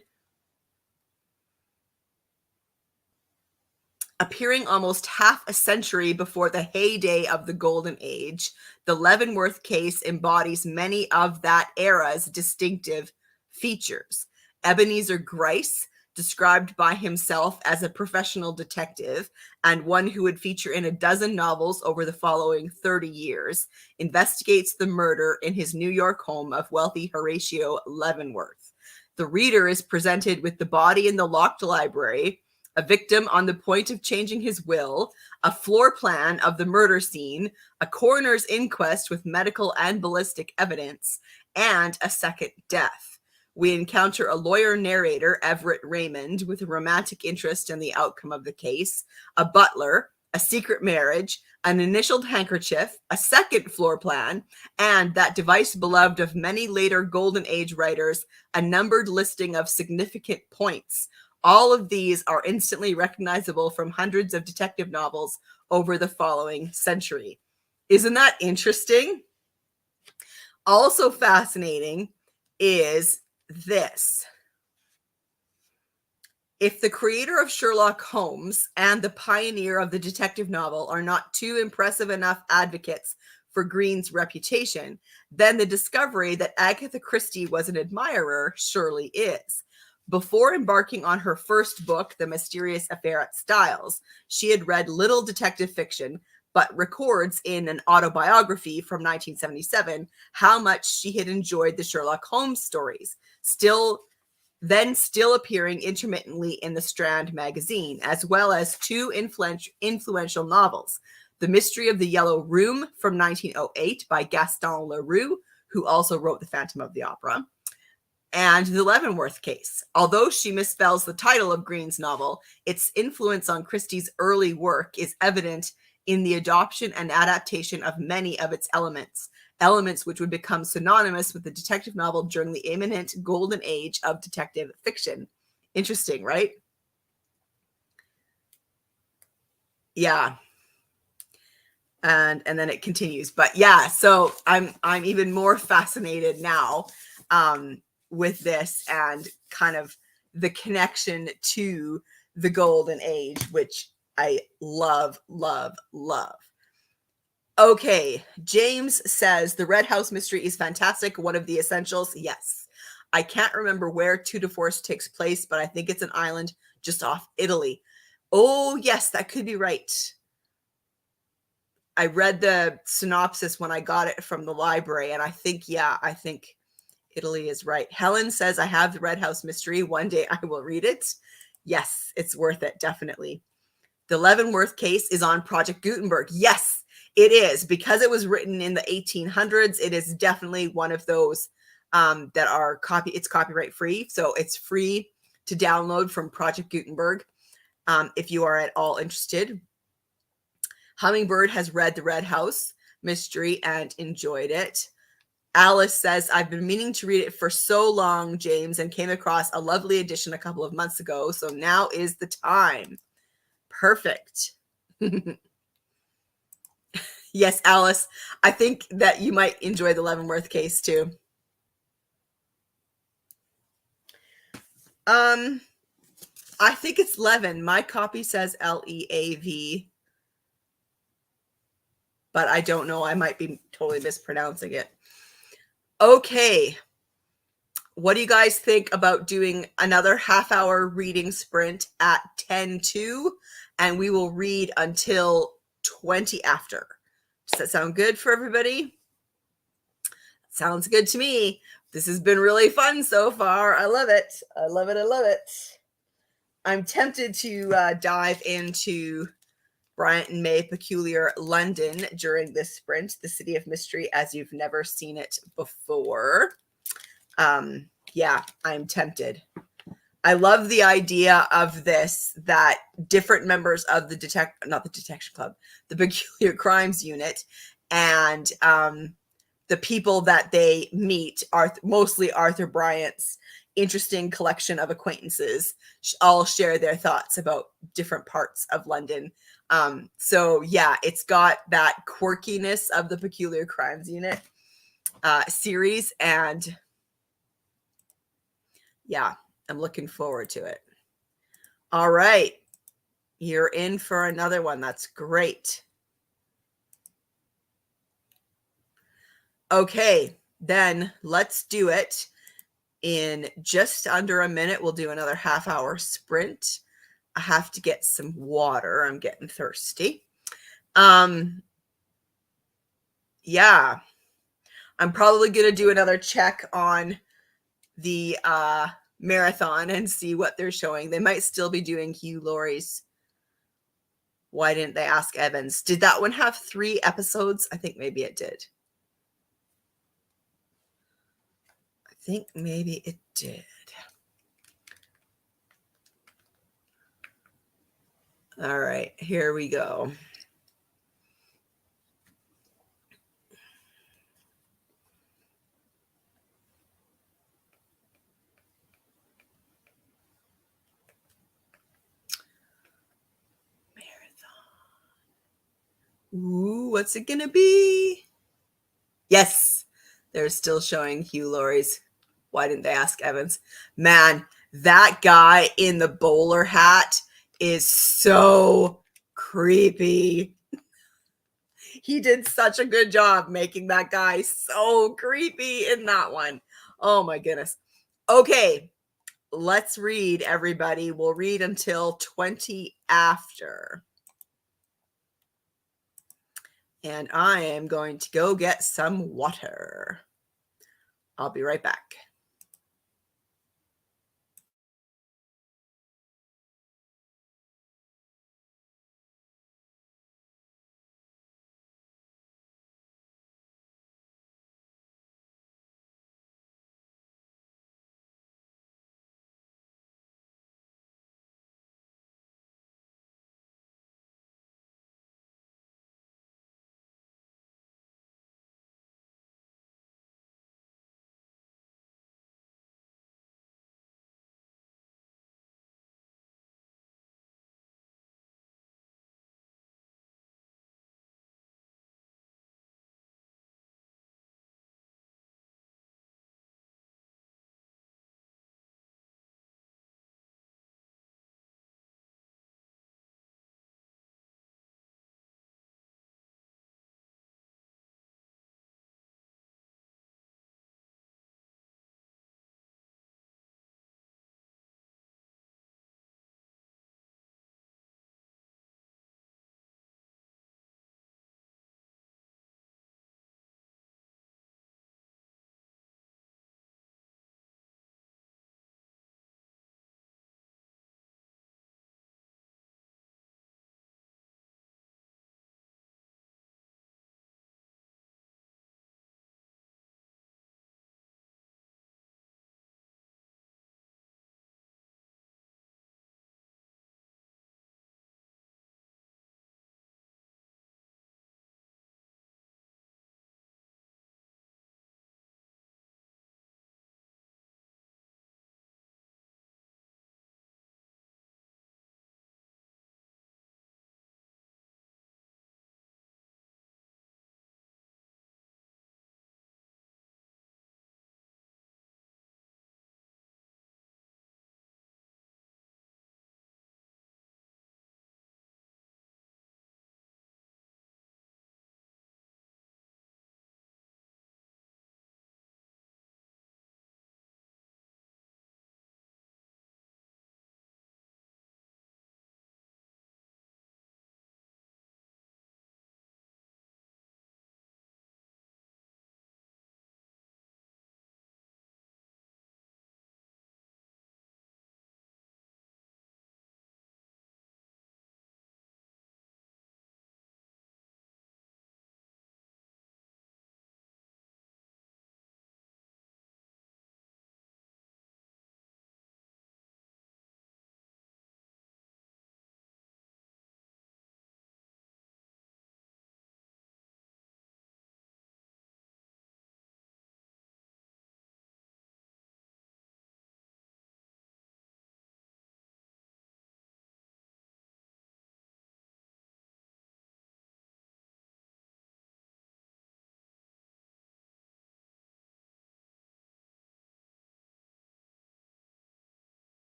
appearing almost half a century before the heyday of the Golden Age, the Leavenworth case embodies many of that era's distinctive features. Ebenezer Gryce, described by himself as a professional detective and one who would feature in a dozen novels over the following 30 years, investigates the murder in his New York home of wealthy Horatio Leavenworth. The reader is presented with the body in the locked library, a victim on the point of changing his will, a floor plan of the murder scene, a coroner's inquest with medical and ballistic evidence, and a second death. We encounter a lawyer narrator, Everett Raymond, with a romantic interest in the outcome of the case, a butler, a secret marriage, an initialed handkerchief, a second floor plan, and that device beloved of many later Golden Age writers, a numbered listing of significant points. All of these are instantly recognizable from hundreds of detective novels over the following century. Isn't that interesting? Also fascinating is this. If the creator of Sherlock Holmes and the pioneer of the detective novel are not two impressive enough advocates for Green's reputation, then the discovery that Agatha Christie was an admirer surely is. Before embarking on her first book, The Mysterious Affair at Styles, she had read little detective fiction, but records in an autobiography from 1977 how much she had enjoyed the Sherlock Holmes stories, still appearing intermittently in the Strand magazine, as well as two influential novels, The Mystery of the Yellow Room from 1908 by Gaston Leroux, who also wrote The Phantom of the Opera, and The Leavenworth Case. Although she misspells the title of Green's novel, its influence on Christie's early work is evident in the adoption and adaptation of many of its elements which would become synonymous with the detective novel during the imminent golden age of detective fiction. Interesting, right? Yeah. And then it continues. But yeah, so I'm even more fascinated now with this and kind of the connection to the golden age, which I love, love, love. Okay, James says the Red House mystery is fantastic. One of the essentials. Yes. I can't remember where Two de Force takes place, but I think it's an island just off Italy. Oh, yes, that could be right. I read the synopsis when I got it from the library, and I think Italy is right. Helen says, I have the Red House mystery. One day I will read it. Yes, it's worth it, definitely. The Leavenworth Case is on Project Gutenberg. Yes, it is. Because it was written in the 1800s, it is definitely one of those that are it's copyright free. So it's free to download from Project Gutenberg if you are at all interested. Hummingbird has read the Red House mystery and enjoyed it. Alice says, I've been meaning to read it for so long, James, and came across a lovely edition a couple of months ago. So now is the time. Perfect. Yes, Alice, I think that you might enjoy the Leavenworth Case too. I think it's Levin. My copy says Leav, but I don't know. I might be totally mispronouncing it. Okay. What do you guys think about doing another half-hour reading sprint at 10:02, and we will read until 20 after? Does that sound good for everybody? Sounds good to me. This has been really fun so far. I love it. I love it. I love it. I'm tempted to dive into Bryant and May Peculiar London during this sprint, the City of Mystery, as you've never seen it before. Yeah, I'm tempted. I love the idea of this, that different members of the the Peculiar Crimes Unit, and the people that they meet are mostly Arthur Bryant's interesting collection of acquaintances, all share their thoughts about different parts of London. So yeah, it's got that quirkiness of the Peculiar Crimes Unit series, and yeah, I'm looking forward to it. All right. You're in for another one. That's great. Okay, then let's do it in just under a minute. We'll do another half-hour sprint. I have to get some water. I'm getting thirsty. Yeah, I'm probably going to do another check on the marathon and see what they're showing. They might still be doing Hugh Laurie's Why Didn't They Ask Evans? Did that one have 3 episodes? I think maybe it did. I think maybe it did. All right, here we go. Ooh, what's it gonna be? Yes, they're still showing Hugh Laurie's Why didn't they ask Evans? Man, that guy in the bowler hat is so creepy. He did such a good job making that guy so creepy in that one. Oh my goodness. Okay, let's read, everybody. We'll read until 20 after. And I am going to go get some water. I'll be right back.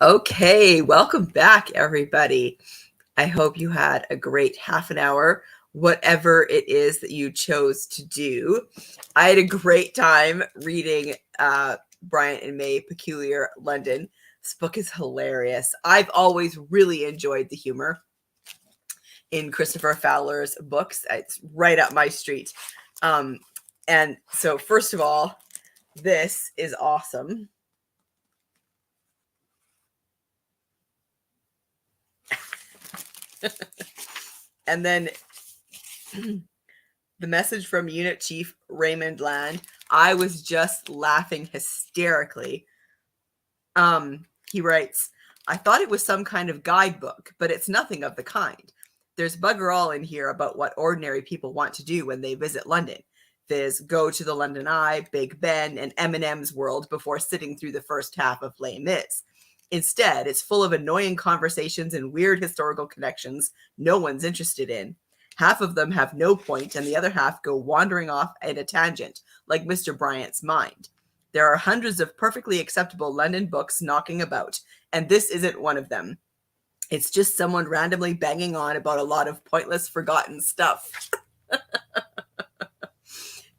Okay, welcome back, everybody. I hope you had a great half an hour, whatever it is that you chose to do. I had a great time reading Bryant and May, Peculiar London. This book is hilarious. I've always really enjoyed the humor in Christopher Fowler's books. It's right up my street. And so, first of all, this is awesome. And then the message from Unit Chief Raymond Land. I was just laughing hysterically. He writes, I thought it was some kind of guidebook, but it's nothing of the kind. There's bugger all in here about what ordinary people want to do when they visit London. There's go to the London Eye, Big Ben, and Eminem's world before sitting through the first half of Les Mis. Instead, it's full of annoying conversations and weird historical connections no one's interested in. Half of them have no point, and the other half go wandering off at a tangent, like Mr. Bryant's mind. There are hundreds of perfectly acceptable London books knocking about, and this isn't one of them. It's just someone randomly banging on about a lot of pointless, forgotten stuff.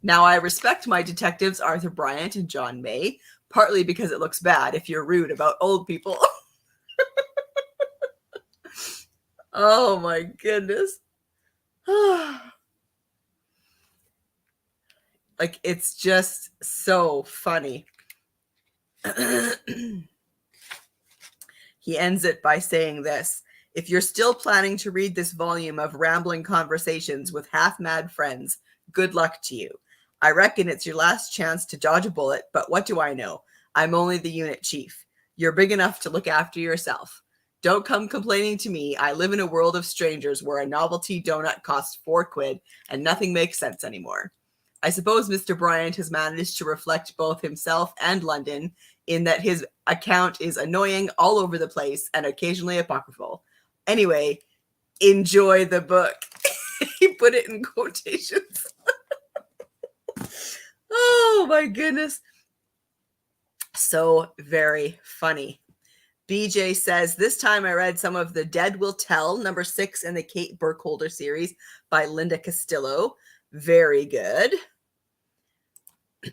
Now, I respect my detectives Arthur Bryant and John May, partly because it looks bad if you're rude about old people. Oh my goodness. Like, it's just so funny. He ends it by saying this: if you're still planning to read this volume of rambling conversations with half-mad friends, good luck to you. I reckon it's your last chance to dodge a bullet, but what do I know? I'm only the unit chief. You're big enough to look after yourself. Don't come complaining to me. I live in a world of strangers where a novelty donut costs £4 and nothing makes sense anymore. I suppose Mr. Bryant has managed to reflect both himself and London in that his account is annoying, all over the place, and occasionally apocryphal. Anyway, enjoy the book. He put it in quotations. Oh my goodness. So very funny. BJ says, this time I read some of The Dead Will Tell, number 6 in the Kate Burkholder series by Linda Castillo. Very good.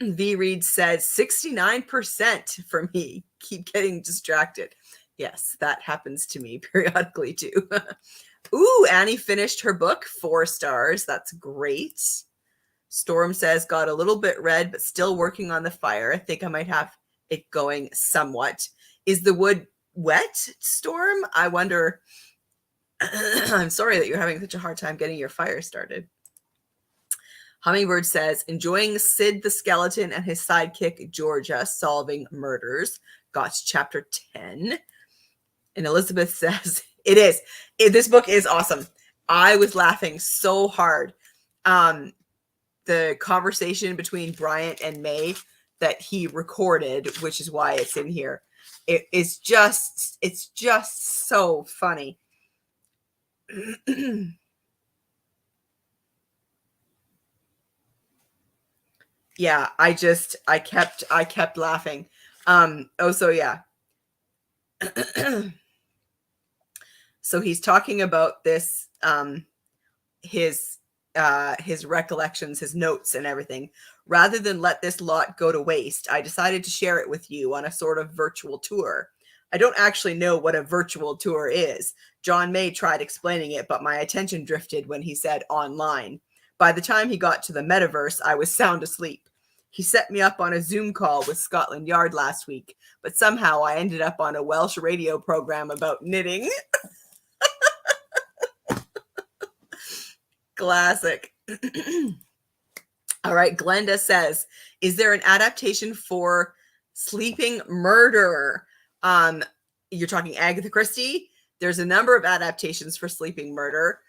V Reed says 69% for me. Keep getting distracted. Yes, that happens to me periodically too. Ooh, Annie finished her book, 4 stars. That's great. Storm says, got a little bit red, but still working on the fire. I think I might have it going somewhat. Is the wood wet, Storm? I wonder. I'm sorry that you're having such a hard time getting your fire started. Hummingbird says, enjoying Sid the Skeleton and his sidekick, Georgia, solving murders. Got chapter 10. And Elizabeth says, it is. This book is awesome. I was laughing so hard. The conversation between Bryant and May that he recorded, which is why it's in here, it's just so funny. Yeah, I kept laughing. So yeah. So he's talking about this, his recollections, his notes and everything. Rather than let this lot go to waste, I decided to share it with you on a sort of virtual tour. I don't actually know what a virtual tour is. John May tried explaining it, but my attention drifted when he said online. By the time he got to the metaverse, I was sound asleep. He set me up on a Zoom call with Scotland Yard last week, but somehow I ended up on a Welsh radio program about knitting. Classic. All right, Glenda says, is there an adaptation for Sleeping Murder? You're talking Agatha Christie? There's a number of adaptations for Sleeping Murder.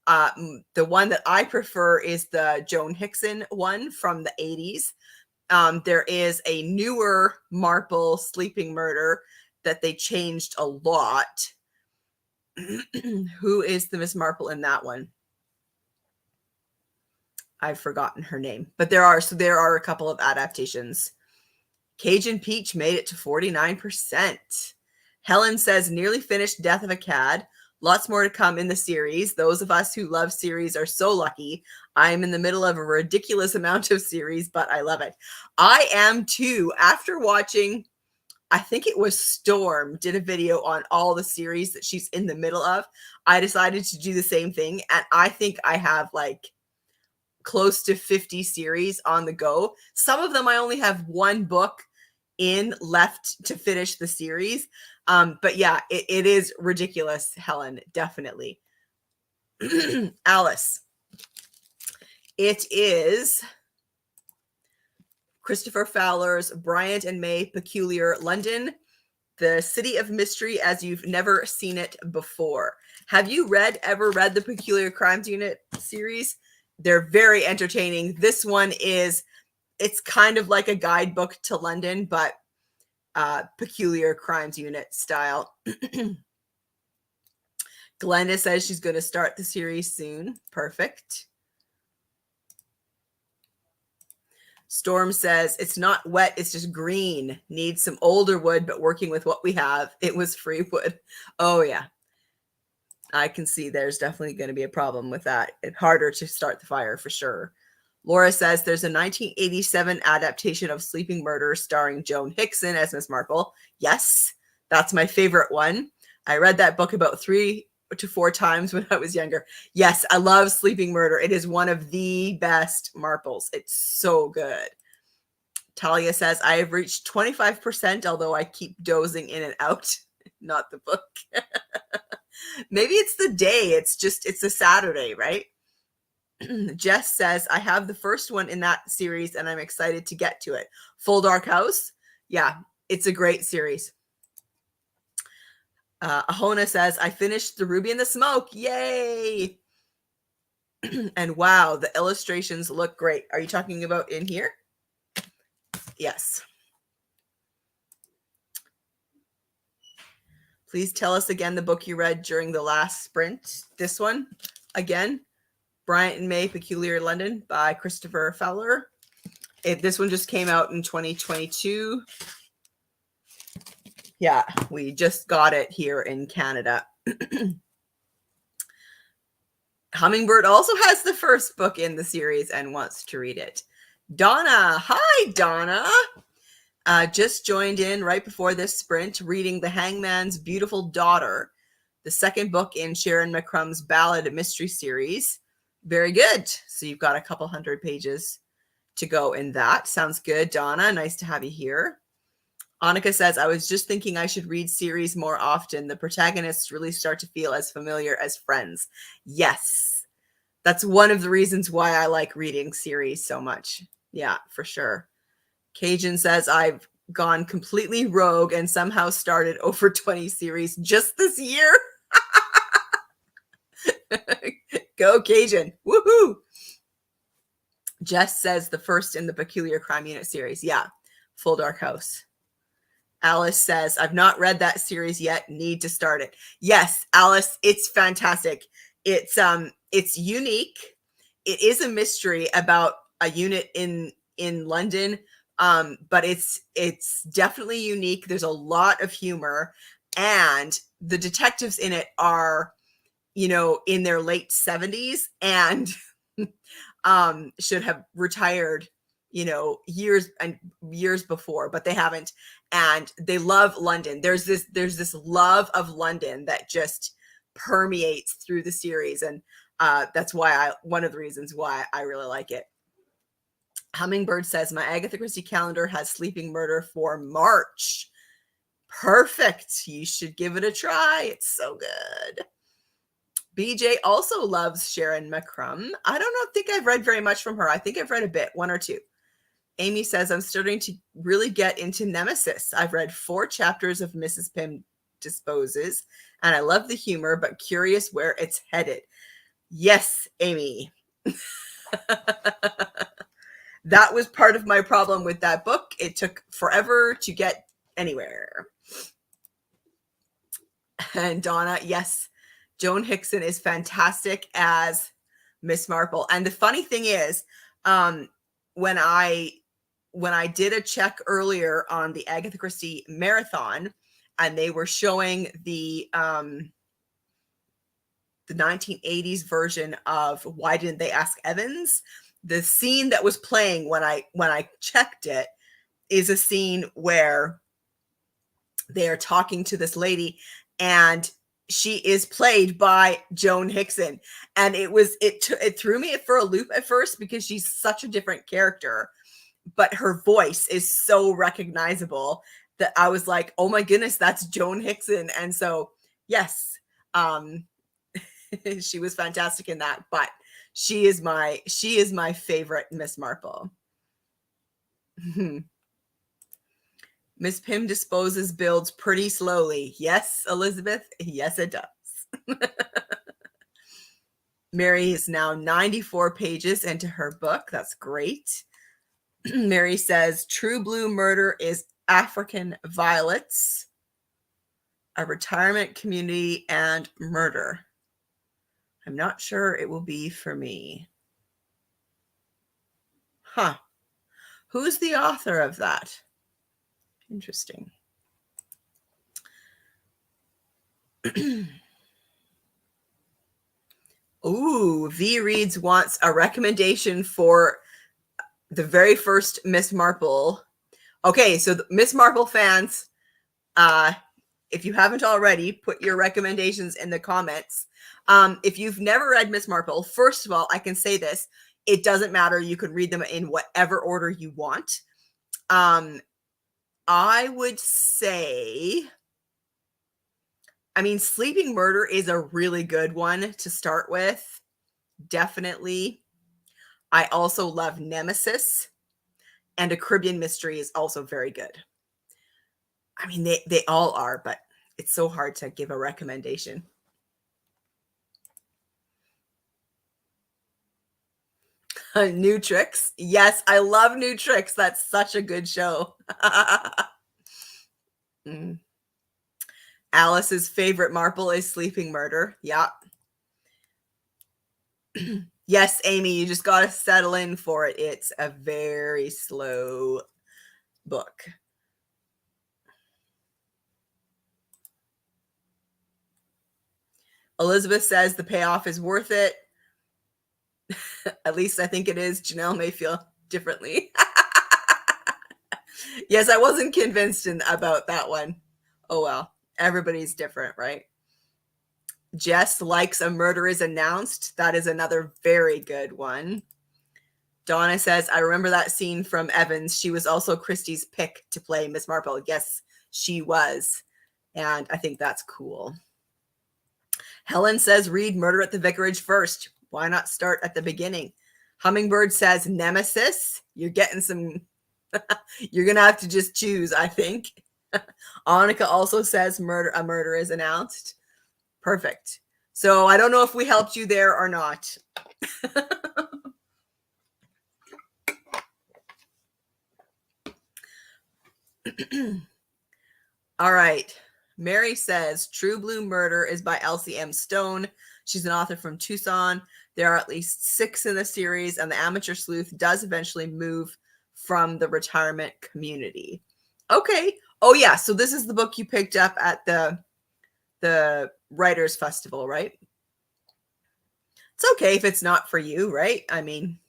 The one that I prefer is the Joan Hickson one from the 80s. There is a newer Marple Sleeping Murder that they changed a lot. Who is the Miss Marple in that one? I've forgotten her name, but there are a couple of adaptations. Cajun Peach made it to 49%. Helen says, nearly finished Death of a Cad. Lots more to come in the series. Those of us who love series are so lucky. I'm in the middle of a ridiculous amount of series, but I love it. I am too. After watching, I think it was Storm did a video on all the series that she's in the middle of. I decided to do the same thing. And I think I have like close to 50 series on the go. Some of them I only have one book in left to finish the series. But yeah, it is ridiculous, Helen, definitely. Alice. It is Christopher Fowler's Bryant and May Peculiar London, the City of Mystery as you've never seen it before. Have you ever read the Peculiar Crimes Unit series? They're very entertaining. This one it's kind of like a guidebook to London, but Peculiar Crimes Unit style. Glenda says she's going to start the series soon. Perfect. Storm says, it's not wet, it's just green. Needs some older wood, but working with what we have. It was free wood. Oh, yeah. I can see there's definitely going to be a problem with that. It's harder to start the fire for sure. Laura says there's a 1987 adaptation of Sleeping Murder starring Joan Hickson as Miss Marple. Yes, that's my favorite one. I read that book about 3 to 4 times when I was younger. Yes, I love Sleeping Murder. It is one of the best Marples. It's so good. Talia says, I have reached 25%, although I keep dozing in and out. Not the book. Maybe it's the day. It's a Saturday, right? Jess says, I have the first one in that series and I'm excited to get to it. Full Dark House. Yeah, it's a great series. Ahona says, I finished The Ruby and the Smoke. Yay. And wow, the illustrations look great. Are you talking about in here? Yes. Please tell us again the book you read during the last sprint. This one, again, Bryant and May Peculiar London by Christopher Fowler. This one just came out in 2022. Yeah, we just got it here in Canada. Hummingbird also has the first book in the series and wants to read it. Donna. Hi, Donna. Just joined in right before this sprint, reading The Hangman's Beautiful Daughter, the second book in Sharon McCrum's Ballad Mystery series. Very good. So you've got a couple hundred pages to go in that. Sounds good, Donna. Nice to have you here. Annika says, I was just thinking I should read series more often. The protagonists really start to feel as familiar as friends. Yes. That's one of the reasons why I like reading series so much. Yeah, for sure. Cajun says, I've gone completely rogue and somehow started over 20 series just this year. Go Cajun. Woohoo. Jess says the first in the Peculiar Crime Unit series. Yeah. Full Dark House. Alice says, I've not read that series yet. Need to start it. Yes, Alice, it's fantastic. It's unique. It is a mystery about a unit in London. But it's definitely unique. There's a lot of humor, and the detectives in it are, in their late 70s and should have retired, years before, but they haven't. And they love London. There's this love of London that just permeates through the series. And that's one of the reasons why I really like it. Hummingbird says, my Agatha Christie calendar has Sleeping Murder for March. Perfect. You should give it a try. It's so good. BJ also loves Sharon McCrum. I don't think I've read very much from her. I think I've read a bit, 1 or 2. Amy says, I'm starting to really get into Nemesis. I've read 4 chapters of Mrs. Pym Disposes, and I love the humor, but curious where it's headed. Yes, Amy. That was part of my problem with that book. It took forever to get anywhere. And Donna, yes, Joan Hickson is fantastic as Miss Marple. And the funny thing is, when I did a check earlier on the Agatha Christie marathon, and they were showing the 1980s version of Why Didn't They Ask Evans. The scene that was playing when I checked it is a scene where they are talking to this lady, and she is played by Joan Hickson, and it threw me for a loop at first because she's such a different character, but her voice is so recognizable that I was like, oh my goodness, that's Joan Hickson. And so yes, she was fantastic in that, but she is my favorite Miss Marple. Miss Pym disposes builds pretty slowly. Yes, Elizabeth. Yes, it does. Mary is now 94 pages into her book. That's great. Mary says, True Blue Murder is African Violets, a retirement community, and murder. I'm not sure it will be for me. Huh. Who's the author of that? Interesting. Ooh, V Reads wants a recommendation for the very first Miss Marple. Okay, so Miss Marple fans, if you haven't already, put your recommendations in the comments. If you've never read Miss Marple, first of all, I can say this. It doesn't matter. You can read them in whatever order you want. I would say, I mean, Sleeping Murder is a really good one to start with. Definitely. I also love Nemesis, and A Caribbean Mystery is also very good. I mean, they all are, but it's so hard to give a recommendation. New Tricks. Yes, I love New Tricks. That's such a good show. Alice's favorite Marple is Sleeping Murder. Yeah. Yes, Amy, you just got to settle in for it. It's a very slow book. Elizabeth says the payoff is worth it. At least I think it is. Janelle may feel differently. Yes, I wasn't convinced about that one. Oh, well, everybody's different, right? Jess likes A Murder is Announced. That is another very good one. Donna says, I remember that scene from Evans. She was also Christie's pick to play Miss Marple. Yes, she was. And I think that's cool. Helen says, read Murder at the Vicarage first. Why not start at the beginning? Hummingbird says, Nemesis. You're getting some... You're going to have to just choose, I think. Annika also says, A Murder is Announced. Perfect. So I don't know if we helped you there or not. All right. Mary says True Blue Murder is by Elsie M. Stone. She's an author from Tucson. There are at least 6 in the series, and the amateur sleuth does eventually move from the retirement community. Okay. Oh, yeah. So this is the book you picked up at the Writers Festival, right? It's okay if it's not for you, right? I mean,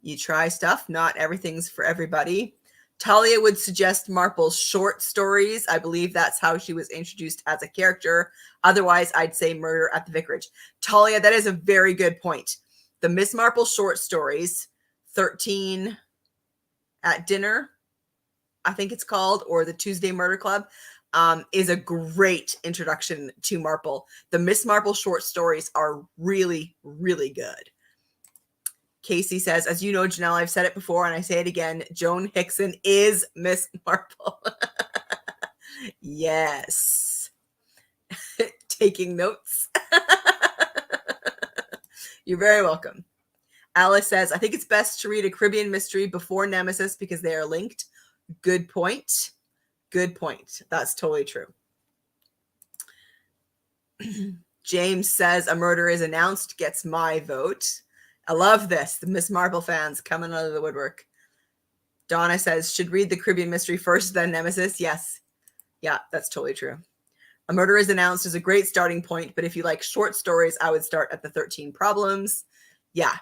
you try stuff. Not everything's for everybody. Talia would suggest Marple's short stories. I believe that's how she was introduced as a character. Otherwise, I'd say Murder at the Vicarage. Talia, that is a very good point. The Miss Marple short stories, 13 at Dinner, I think it's called, or the Tuesday Murder Club, is a great introduction to Marple. The Miss Marple short stories are really, really good. Casey says, as you know, Janelle, I've said it before and I say it again, Joan Hickson is Miss Marple. Yes. Taking notes. You're very welcome. Alice says, I think it's best to read A Caribbean Mystery before Nemesis because they are linked. Good point. Good point. That's totally true. James says, A Murder is Announced, gets my vote. I love this. The Miss Marple fans coming out of the woodwork. Donna says, should read The Caribbean Mystery first, then Nemesis. Yes. Yeah, that's totally true. A Murder is Announced is a great starting point, but if you like short stories, I would start at the 13 Problems. Yeah.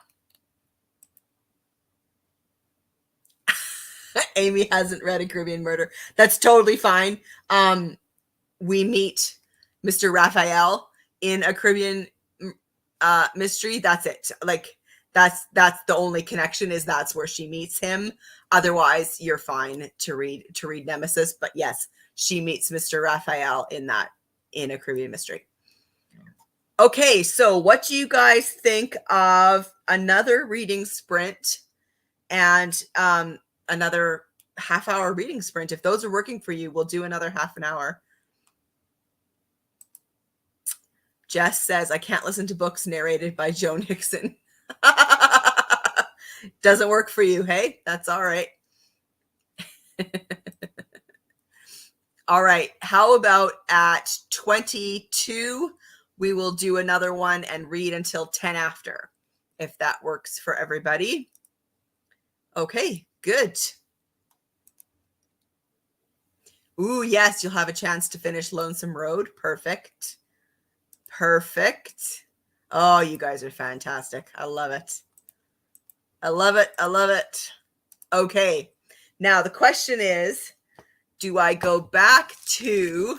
Amy hasn't read A Caribbean Murder. That's totally fine. We meet Mr. Raphael in A Caribbean Mystery. That's it. Like that's the only connection, is that's where she meets him. Otherwise, you're fine to read Nemesis. But yes, she meets Mr. Raphael in A Caribbean Mystery. Okay, so what do you guys think of another reading sprint and another half-hour reading sprint? If those are working for you, we'll do another half an hour. Jess says, I can't listen to books narrated by Joan Hickson. Doesn't work for you, hey? That's all right. All right, how about at 22, we will do another one and read until 10 after, if that works for everybody. Okay, good. Ooh, yes, you'll have a chance to finish Lonesome Road. Perfect. Perfect. Oh, you guys are fantastic. I love it. I love it. I love it. Okay. Now, the question is, do I go back to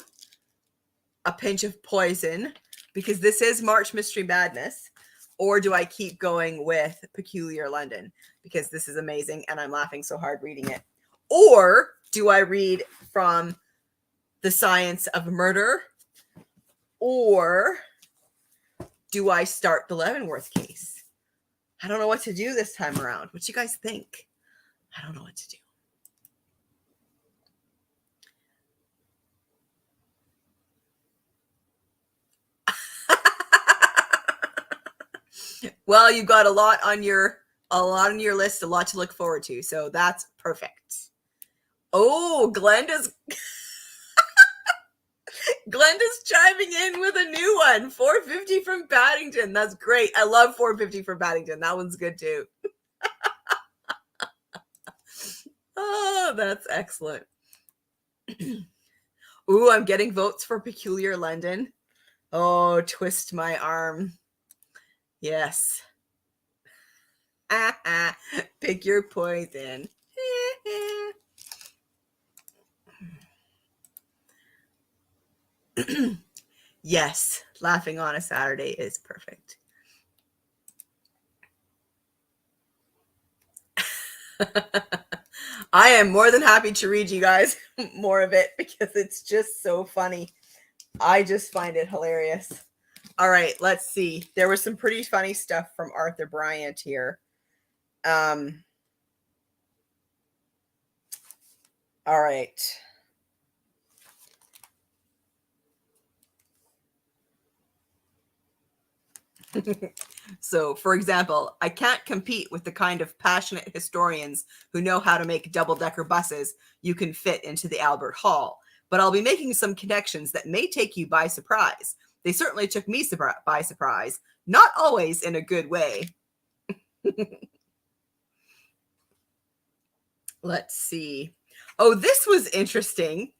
A Pinch of Poison, because this is March Mystery Madness, or do I keep going with Peculiar London, because this is amazing and I'm laughing so hard reading it? Or do I read from The Science of Murder, or do I start the Leavenworth case? I don't know what to do this time around. What do you guys think? I don't know what to do. Well, you've got a lot on your list, a lot to look forward to. So that's perfect. Oh, Glenda's chiming in with a new one. 450 from Paddington. That's great. I love 450 from Paddington. That one's good too. Oh, that's excellent. Ooh, I'm getting votes for Peculiar London. Oh, twist my arm. Yes. Pick your poison. Yes, laughing on a Saturday is perfect. I am more than happy to read you guys more of it, because it's just so funny. I just find it hilarious. All right, let's see. There was some pretty funny stuff from Arthur Bryant here. All right. So, for example, I can't compete with the kind of passionate historians who know how to make double-decker buses you can fit into the Albert Hall, but I'll be making some connections that may take you by surprise. They certainly took me by surprise, not always in a good way. Let's see. Oh, this was interesting.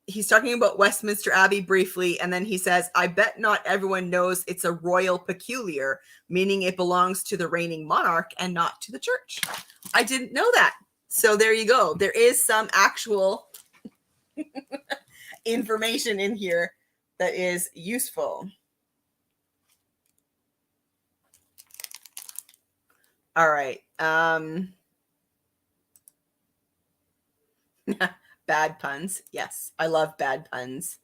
He's talking about Westminster Abbey briefly, and then he says, I bet not everyone knows it's a royal peculiar, meaning it belongs to the reigning monarch and not to the church. I didn't know that. So there you go. There is some actual information in here that is useful. All right. Bad puns. Yes, I love bad puns.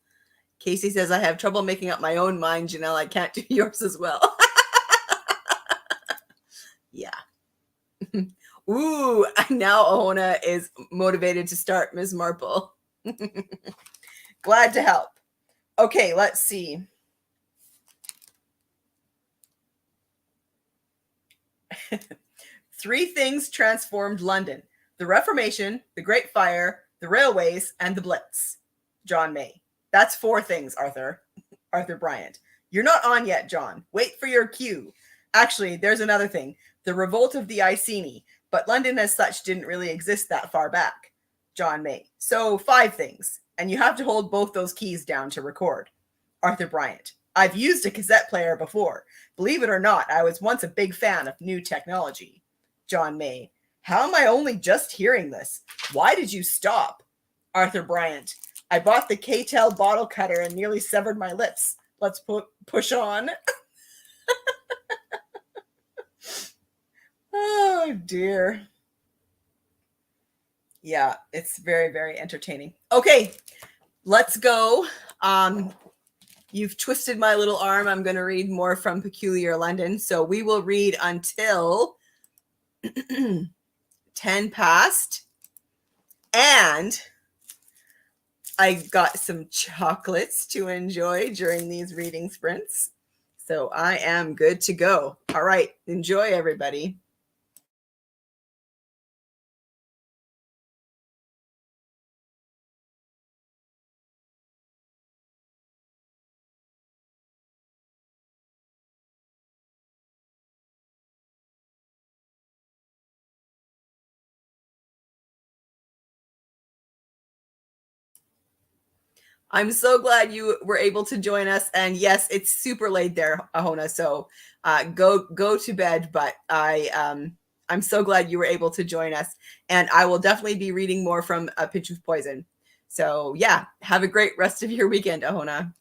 Casey says, I have trouble making up my own mind, Janelle. I can't do yours as well. Yeah. Ooh, now Ohona is motivated to start Ms. Marple. Glad to help. Okay, let's see. Three things transformed London: the Reformation, the Great Fire, the railways, and the Blitz. John May. That's four things, Arthur Bryant. You're not on yet, John. Wait for your cue. Actually, there's another thing. The Revolt of the Iceni. But London as such didn't really exist that far back. John May. So 5 things. and you have to hold both those keys down to record. Arthur Bryant. I've used a cassette player before. Believe it or not, I was once a big fan of new technology. John May. How am I only just hearing this? Why did you stop? Arthur Bryant. I bought the K-Tel bottle cutter and nearly severed my lips. Let's push on. Oh, dear. Yeah, it's very, very entertaining. Okay, let's go. You've twisted my little arm. I'm going to read more from Peculiar London. So we will read until 10 past. And I got some chocolates to enjoy during these reading sprints. So I am good to go. All right. Enjoy, everybody. I'm so glad you were able to join us. And yes, it's super late there, Ahona. So go to bed. But I'm so glad you were able to join us. And I will definitely be reading more from A Pinch of Poison. So yeah, have a great rest of your weekend, Ahona.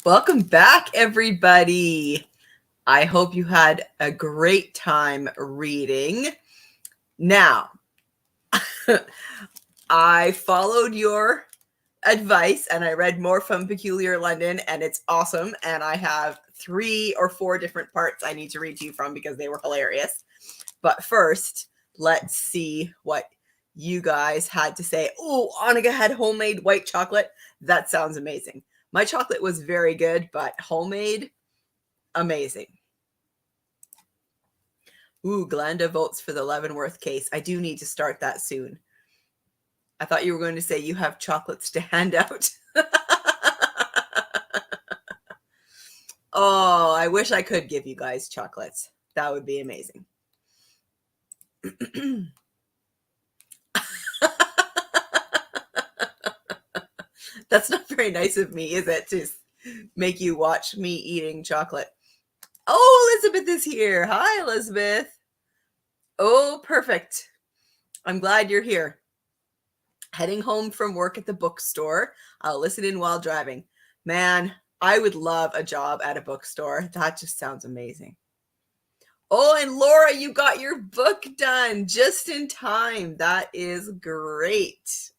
Welcome back, everybody. I hope you had a great time reading. Now, I followed your advice and I read more from Peculiar London, and it's awesome. And I have 3 or 4 different parts I need to read to you from because they were hilarious. But first, let's see what you guys had to say. Oh, Annika had homemade white chocolate. That sounds amazing. My chocolate was very good, but homemade, amazing. Ooh, Glenda votes for the Leavenworth case. I do need to start that soon. I thought you were going to say you have chocolates to hand out. Oh, I wish I could give you guys chocolates. That would be amazing. That's not very nice of me, is it, to make you watch me eating chocolate? Oh, Elizabeth is here. Hi, Elizabeth. Oh, perfect. I'm glad you're here. Heading home from work at the bookstore. I'll listen in while driving. Man, I would love a job at a bookstore. That just sounds amazing. Oh, and Laura, you got your book done just in time. That is great.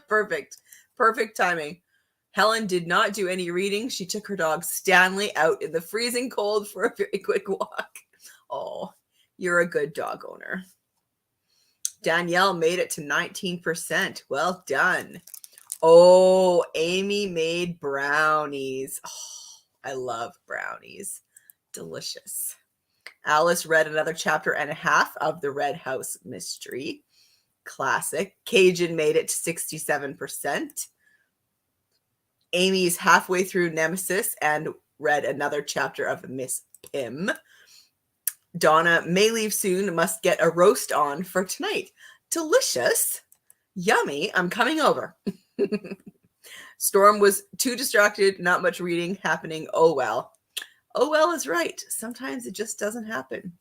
Perfect. Perfect timing. Helen did not do any reading. She took her dog Stanley out in the freezing cold for a very quick walk. Oh, you're a good dog owner. Danielle made it to 19%. Well done. Oh, Amy made brownies. Oh, I love brownies. Delicious. Alice read another chapter and a half of the Red House Mystery. Classic. Cajun made it to 67%. Amy's halfway through Nemesis and read another chapter of Miss Pym. Donna may leave soon, must get a roast on for tonight. Delicious. Yummy. I'm coming over. Storm was too distracted, not much reading happening. Oh well. Oh well is right. Sometimes it just doesn't happen.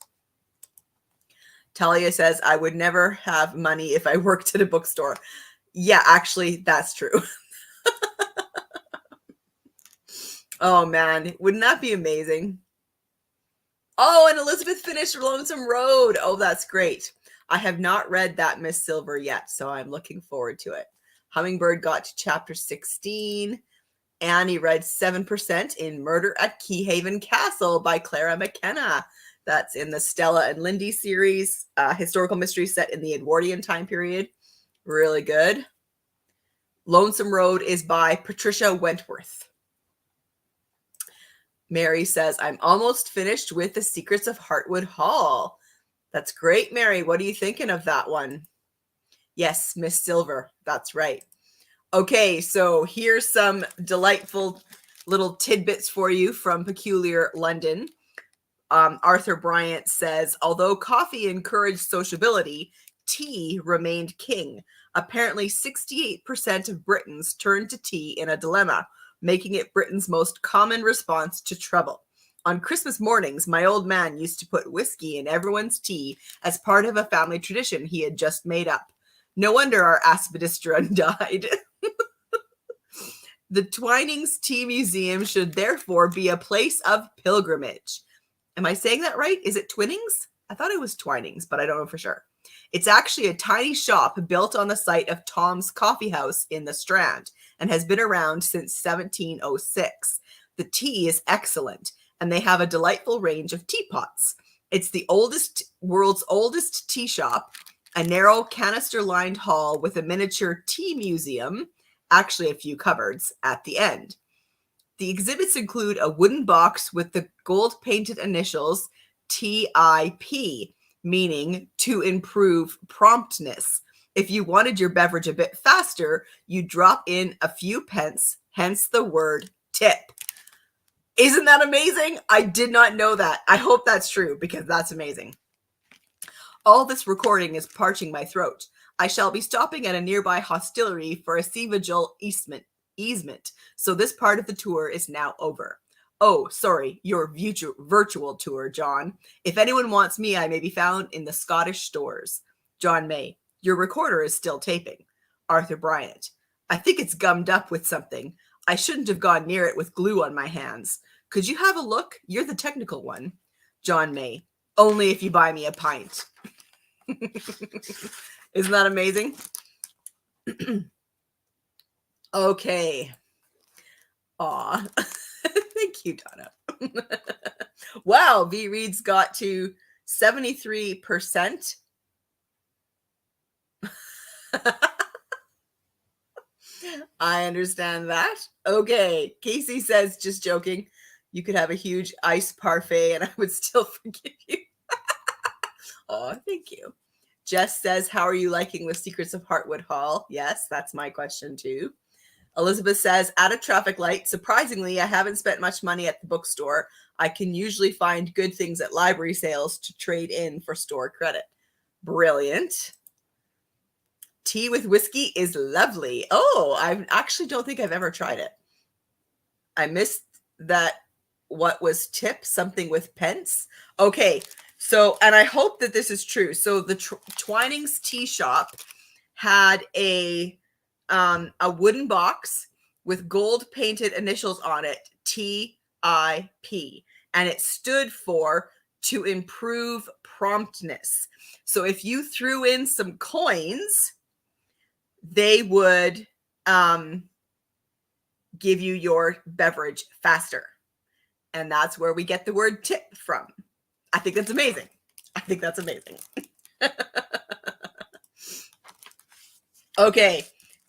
Talia says, I would never have money if I worked at a bookstore. Yeah, actually, that's true. Oh man, wouldn't that be amazing? Oh, and Elizabeth finished Lonesome Road. Oh, that's great. I have not read that Miss Silver yet, so I'm looking forward to it. Hummingbird got to chapter 16. Annie read 7% in Murder at Keyhaven Castle by Clara McKenna. That's in the Stella and Lindy series, historical mystery set in the Edwardian time period. Really good. Lonesome Road is by Patricia Wentworth. Mary says, I'm almost finished with The Secrets of Heartwood Hall. That's great, Mary. What are you thinking of that one? Yes, Miss Silver. That's right. Okay, so here's some delightful little tidbits for you from Peculiar London. Arthur Bryant says, although coffee encouraged sociability, tea remained king. Apparently 68% of Britons turned to tea in a dilemma, making it Britain's most common response to trouble. On Christmas mornings, my old man used to put whiskey in everyone's tea as part of a family tradition he had just made up. No wonder our aspidistra died. The Twinings Tea Museum should therefore be a place of pilgrimage. Am I saying that right? Is it Twinnings? I thought it was Twinings, but I don't know for sure. It's actually a tiny shop built on the site of Tom's Coffee House in the Strand and has been around since 1706. The tea is excellent, and they have a delightful range of teapots. It's the world's oldest tea shop, a narrow canister-lined hall with a miniature tea museum, actually a few cupboards, at the end. The exhibits include a wooden box with the gold-painted initials TIP, meaning to improve promptness. If you wanted your beverage a bit faster, you drop in a few pence, hence the word tip. Isn't that amazing? I did not know that. I hope that's true because that's amazing. All this recording is parching my throat. I shall be stopping at a nearby hostelry for a sea vigil easement, so this part of the tour is now over. Oh, sorry, your virtual tour, John. If anyone wants me, I may be found in the Scottish stores. John May, your recorder is still taping. Arthur Bryant, I think it's gummed up with something. I shouldn't have gone near it with glue on my hands. Could you have a look? You're the technical one. John May. Only if you buy me a pint. Isn't that amazing? Okay. Aw. Thank you, Donna. Wow, V Reads got to 73%. I understand that. Okay. Casey says, just joking, you could have a huge ice parfait and I would still forgive you. Oh, thank you. Jess says, how are you liking The Secrets of Heartwood Hall? Yes, that's my question too. Elizabeth says, at a traffic light, surprisingly, I haven't spent much money at the bookstore. I can usually find good things at library sales to trade in for store credit. Brilliant. Tea with whiskey is lovely. Oh, I actually don't think I've ever tried it. I missed that. What was tip? Something with pence? Okay, so, and I hope that this is true. So the Twining's Tea Shop had a wooden box with gold painted initials on it, TIP, and it stood for to improve promptness. So if you threw in some coins, they would give you your beverage faster. And that's where we get the word tip from. I think that's amazing. I think that's amazing. Okay.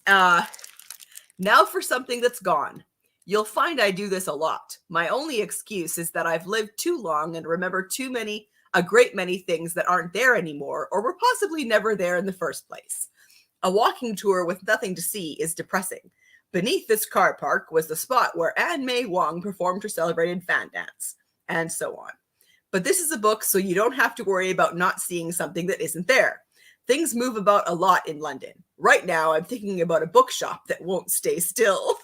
Now for something that's gone. You'll find I do this a lot. My only excuse is that I've lived too long and remember a great many things that aren't there anymore or were possibly never there in the first place. A walking tour with nothing to see is depressing. Beneath this car park was the spot where Anne May Wong performed her celebrated fan dance, and so on. But this is a book, so you don't have to worry about not seeing something that isn't there. Things move about a lot in London. Right now, I'm thinking about a bookshop that won't stay still.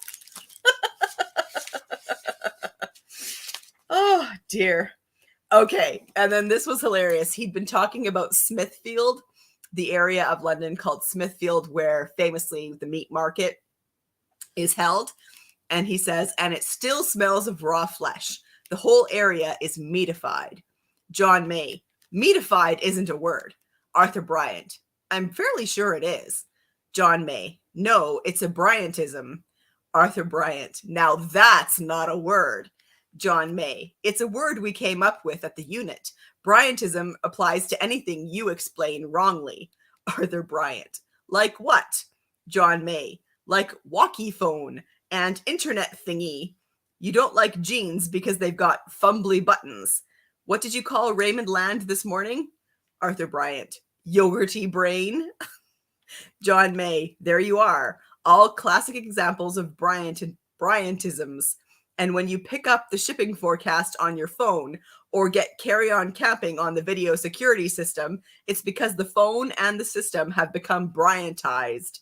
Oh, dear. Okay, and then this was hilarious. He'd been talking about Smithfield, the area of London called Smithfield, where famously the meat market is held. And he says, and it still smells of raw flesh. The whole area is meatified. John May. Meatified isn't a word. Arthur Bryant. I'm fairly sure it is. John May. No, it's a Bryantism. Arthur Bryant. Now that's not a word. John May. It's a word we came up with at the unit. Bryantism applies to anything you explain wrongly. Arthur Bryant. Like what? John May. Like walkie phone and internet thingy. You don't like jeans because they've got fumbly buttons. What did you call Raymond Land this morning? Arthur Bryant. Yogurty brain. John May. There you are. All classic examples of Bryantisms. And when you pick up the shipping forecast on your phone or get carry-on camping on the video security system, it's because the phone and the system have become Bryantized.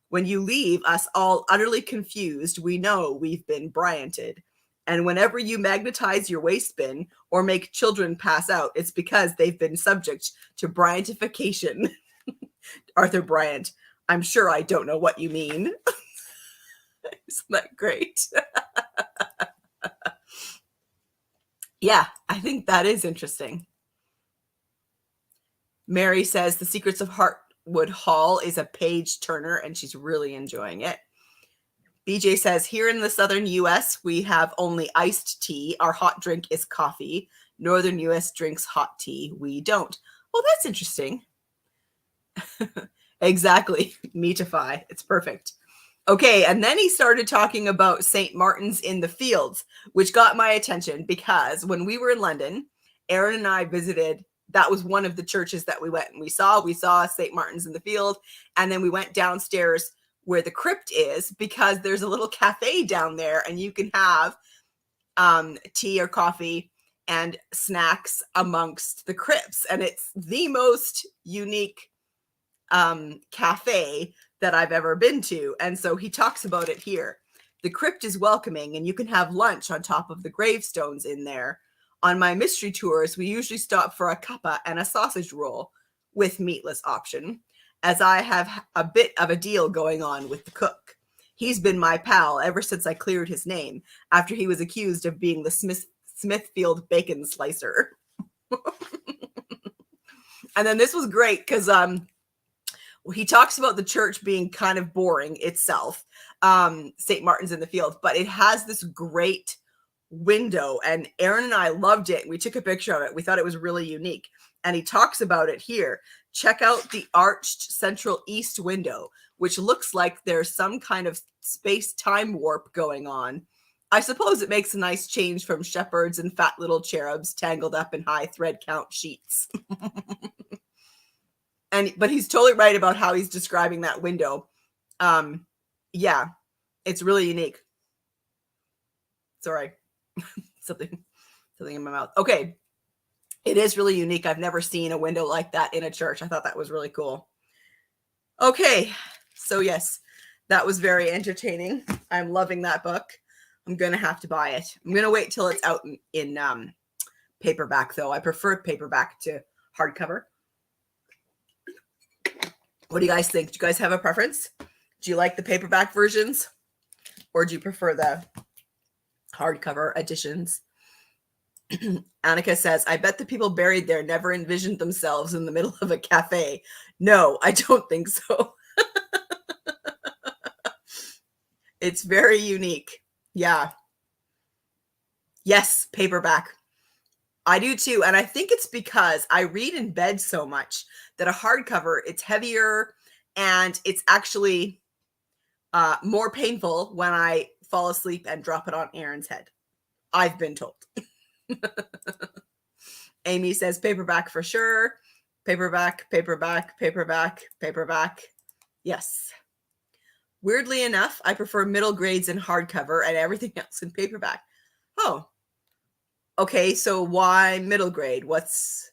When you leave us all utterly confused, we know we've been Bryanted. And whenever you magnetize your waste bin or make children pass out, it's because they've been subject to Bryantification. Arthur Bryant. I'm sure I don't know what you mean. Isn't that great? Yeah, I think that is interesting. Mary says The Secrets of Heartwood Hall is a page turner and she's really enjoying it. BJ says, here in the southern US, we have only iced tea. Our hot drink is coffee. Northern US drinks hot tea. We don't. Well, that's interesting. Exactly. Meatify. It's perfect. Okay, and then he started talking about St. Martin's in the Fields, which got my attention because when we were in London, Aaron and I visited, that was one of the churches that we went and we saw St. Martin's in the Field, and then we went downstairs where the crypt is because there's a little cafe down there and you can have tea or coffee and snacks amongst the crypts, and it's the most unique cafe that I've ever been to. And so he talks about it here. The crypt is welcoming and you can have lunch on top of the gravestones in there. On my mystery tours, we usually stop for a cuppa and a sausage roll with meatless option, as I have a bit of a deal going on with the cook. He's been my pal ever since I cleared his name after he was accused of being the Smithfield bacon slicer. And then this was great because he talks about the church being kind of boring itself, St. Martin's in the Field, but it has this great window, and Aaron and I loved it. We took a picture of it. We thought it was really unique, and he talks about it here. Check out the arched central east window, which looks like there's some kind of space-time warp going on. I suppose it makes a nice change from shepherds and fat little cherubs tangled up in high thread count sheets. But he's totally right about how he's describing that window. Yeah, it's really unique. Sorry, something in my mouth. Okay, it is really unique. I've never seen a window like that in a church. I thought that was really cool. Okay, so yes, that was very entertaining. I'm loving that book. I'm gonna have to buy it. I'm gonna wait till it's out in paperback, though. I prefer paperback to hardcover. What do you guys think? Do you guys have a preference? Do you like the paperback versions, or do you prefer the hardcover editions? Annika says, I bet the people buried there never envisioned themselves in the middle of a cafe. No, I don't think so. It's very unique. Yeah. Yes, paperback. I do too. And I think it's because I read in bed so much that a hardcover, it's heavier and it's actually more painful when I fall asleep and drop it on Aaron's head. I've been told. Amy says paperback for sure. Paperback, paperback, paperback, paperback. Yes. Weirdly enough, I prefer middle grades in hardcover and everything else in paperback. Oh, okay. So why middle grade? What's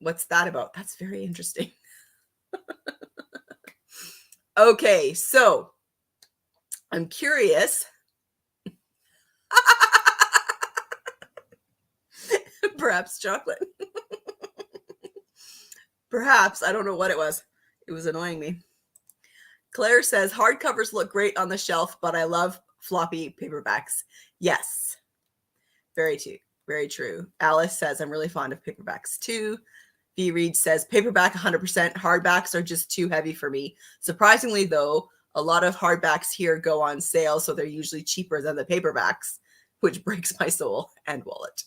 that about? That's very interesting. Okay, so I'm curious. Perhaps chocolate. Perhaps. I don't know what it was. It was annoying me. Claire says hardcovers look great on the shelf, but I love floppy paperbacks. Yes. Very true. Alice says I'm really fond of paperbacks too. V. Reed says paperback 100%. Hardbacks are just too heavy for me. Surprisingly, though, a lot of hardbacks here go on sale, so they're usually cheaper than the paperbacks, which breaks my soul and wallet.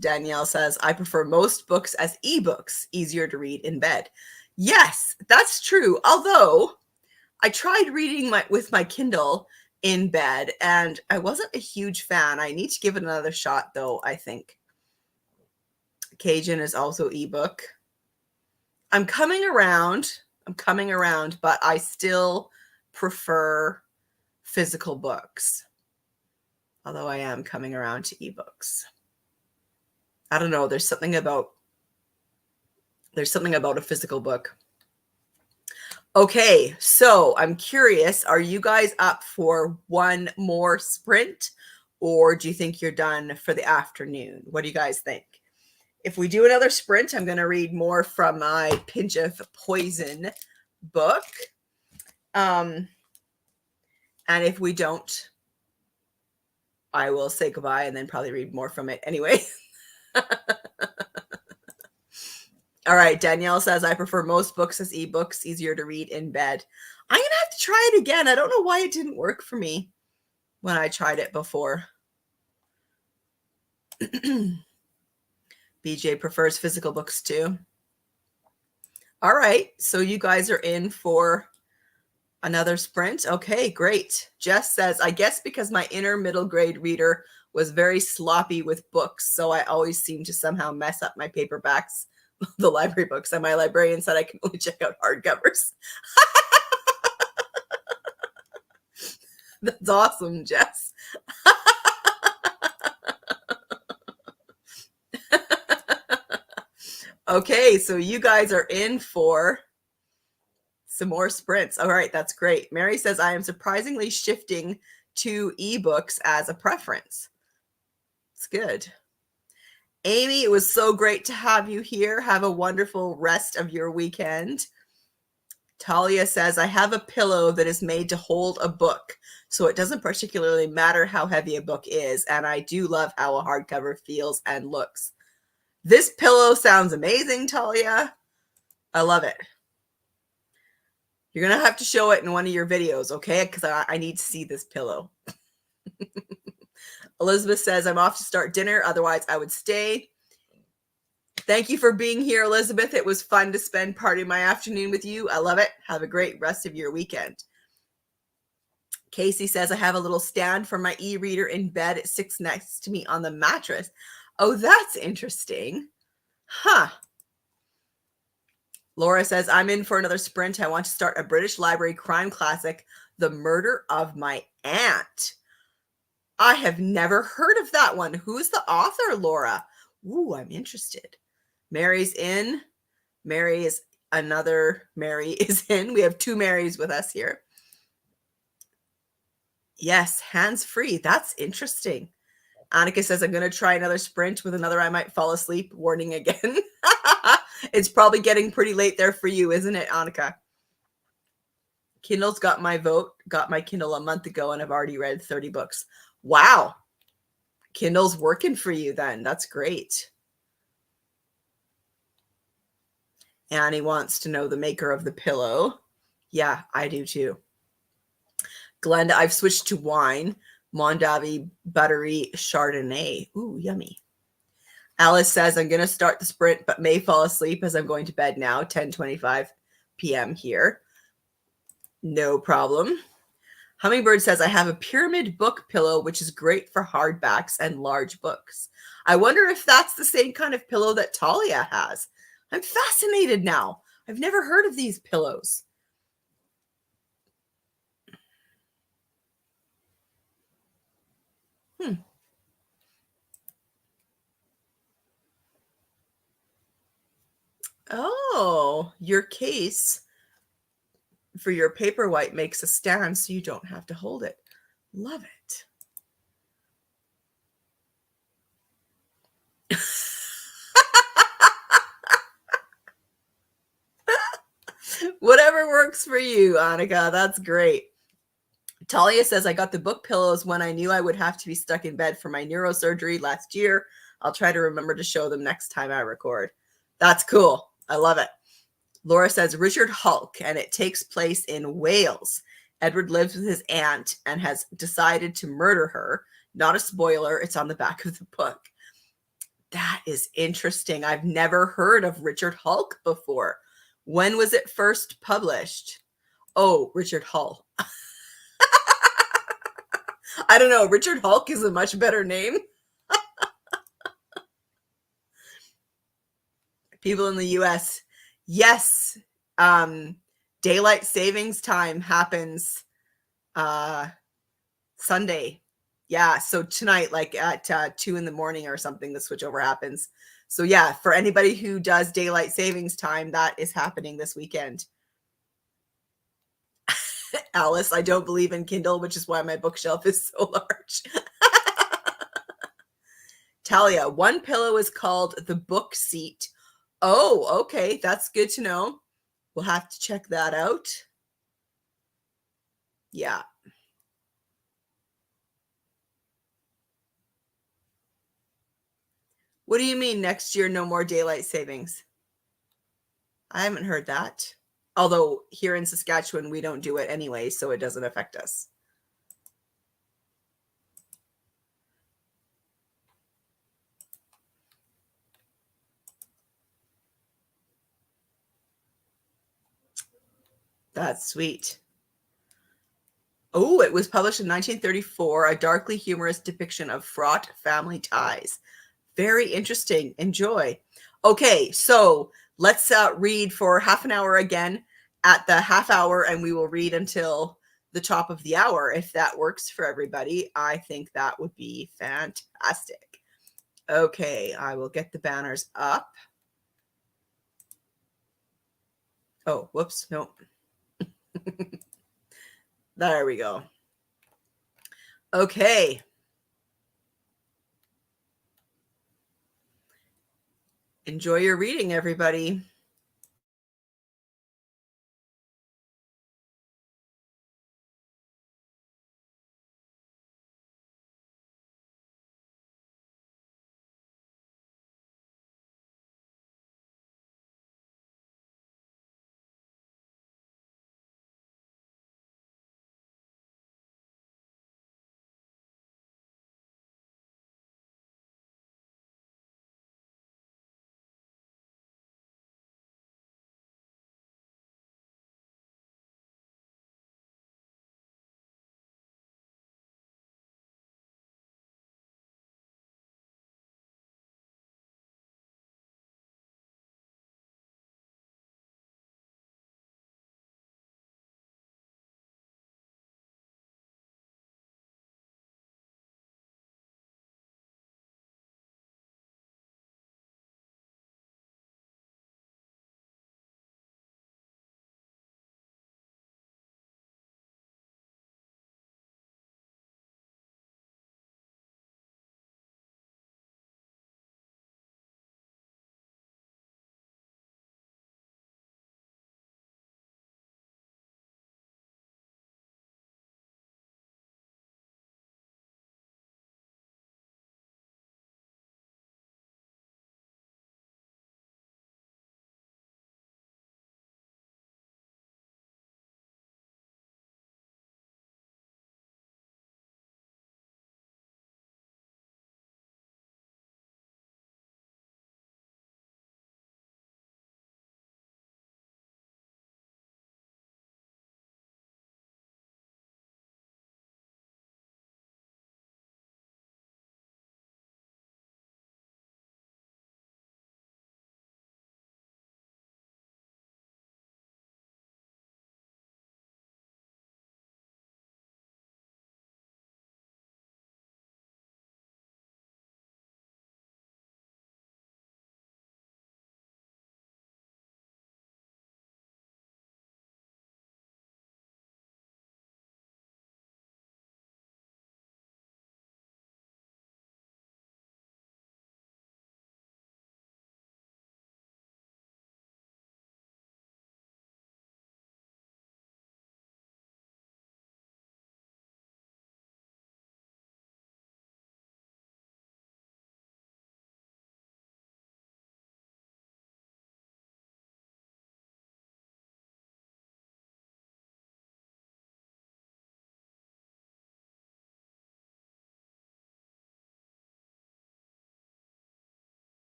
Danielle says, I prefer most books as ebooks, easier to read in bed. Yes, that's true. Although I tried reading with my Kindle in bed and I wasn't a huge fan. I need to give it another shot, though, I think. Cajun is also ebook. I'm coming around, but I still prefer physical books. Although I am coming around to ebooks. I don't know. There's something about a physical book. Okay, so I'm curious, are you guys up for one more sprint, or do you think you're done for the afternoon? What do you guys think? If we do another sprint, I'm going to read more from my Pinch of Poison book. And if we don't, I will say goodbye and then probably read more from it anyway. All right, Danielle says, I prefer most books as ebooks, easier to read in bed. I'm going to have to try it again. I don't know why it didn't work for me when I tried it before. BJ prefers physical books too. All right, so you guys are in for another sprint. Okay, great. Jess says, I guess because my inner middle grade reader was very sloppy with books, so I always seem to somehow mess up my paperbacks, the library books, and my librarian said I can only check out hardcovers. That's awesome, Jess. Okay, so you guys are in for some more sprints. All right, that's great. Mary says, I am surprisingly shifting to ebooks as a preference. It's good. Amy, it was so great to have you here. Have a wonderful rest of your weekend. Talia says, I have a pillow that is made to hold a book, so it doesn't particularly matter how heavy a book is, and I do love how a hardcover feels and looks. This pillow sounds amazing, Talia. I love it. You're going to have to show it in one of your videos, okay? Because I need to see this pillow. Elizabeth says, I'm off to start dinner. Otherwise, I would stay. Thank you for being here, Elizabeth. It was fun to spend part of my afternoon with you. I love it. Have a great rest of your weekend. Casey says, I have a little stand for my e-reader in bed. It sits next to me on the mattress. Oh, that's interesting. Huh. Laura says, I'm in for another sprint. I want to start a British Library crime classic, The Murder of My Aunt. I have never heard of that one. Who's the author, Laura? Ooh, I'm interested. Mary's in. Mary is another Mary is in. We have two Marys with us here. Yes, hands-free. That's interesting. Annika says, I'm going to try another sprint with another I might fall asleep. Warning again. It's probably getting pretty late there for you, isn't it, Annika? Kindle's got my vote. Got my Kindle a month ago, and I've already read 30 books. Wow. Kindle's working for you then. That's great. Annie wants to know the maker of the pillow. Yeah, I do too. Glenda, I've switched to wine. Mondavi Buttery Chardonnay. Ooh, yummy. Alice says, I'm going to start the sprint, but may fall asleep as I'm going to bed now, 10:25 p.m. here. No problem. Hummingbird says, I have a pyramid book pillow, which is great for hardbacks and large books. I wonder if that's the same kind of pillow that Talia has. I'm fascinated now. I've never heard of these pillows. Oh, your case for your paperwhite makes a stand so you don't have to hold it. Love it. Whatever works for you, Annika. That's great. Talia says, I got the book pillows when I knew I would have to be stuck in bed for my neurosurgery last year. I'll try to remember to show them next time I record. That's cool. I love it. Laura says, Richard Hulk, and it takes place in Wales. Edward lives with his aunt and has decided to murder her. Not a spoiler. It's on the back of the book. That is interesting. I've never heard of Richard Hulk before. When was it first published? Oh, Richard Hull. I don't know. Richard Hulk is a much better name. People in the US. Yes. Daylight savings time happens Sunday. Yeah. So tonight, like at 2 in the morning or something, the switchover happens. So yeah, for anybody who does daylight savings time, that is happening this weekend. Alice, I don't believe in Kindle, which is why my bookshelf is so large. Talia, one pillow is called the book seat. Oh, okay. That's good to know. We'll have to check that out. Yeah. What do you mean next year, no more daylight savings? I haven't heard that. Although here in Saskatchewan, we don't do it anyway, so it doesn't affect us. That's sweet. Oh, it was published in 1934, a darkly humorous depiction of fraught family ties. Very interesting. Enjoy. Okay, so let's read for half an hour again at the half hour, and we will read until the top of the hour. If that works for everybody, I think that would be fantastic. Okay, I will get the banners up. Oh, whoops, nope. There we go. Okay. Enjoy your reading, everybody.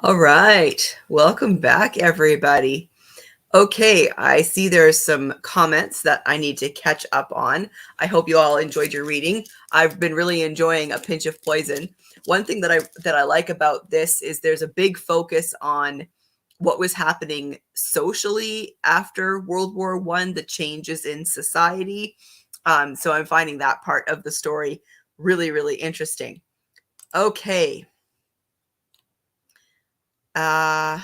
All right. Welcome back, everybody. Okay, I see there's some comments that I need to catch up on. I hope you all enjoyed your reading. I've been really enjoying A Pinch of Poison. One thing that I like about this is there's a big focus on what was happening socially after World War One, the changes in society. So I'm finding that part of the story really, really interesting. Okay. Uh,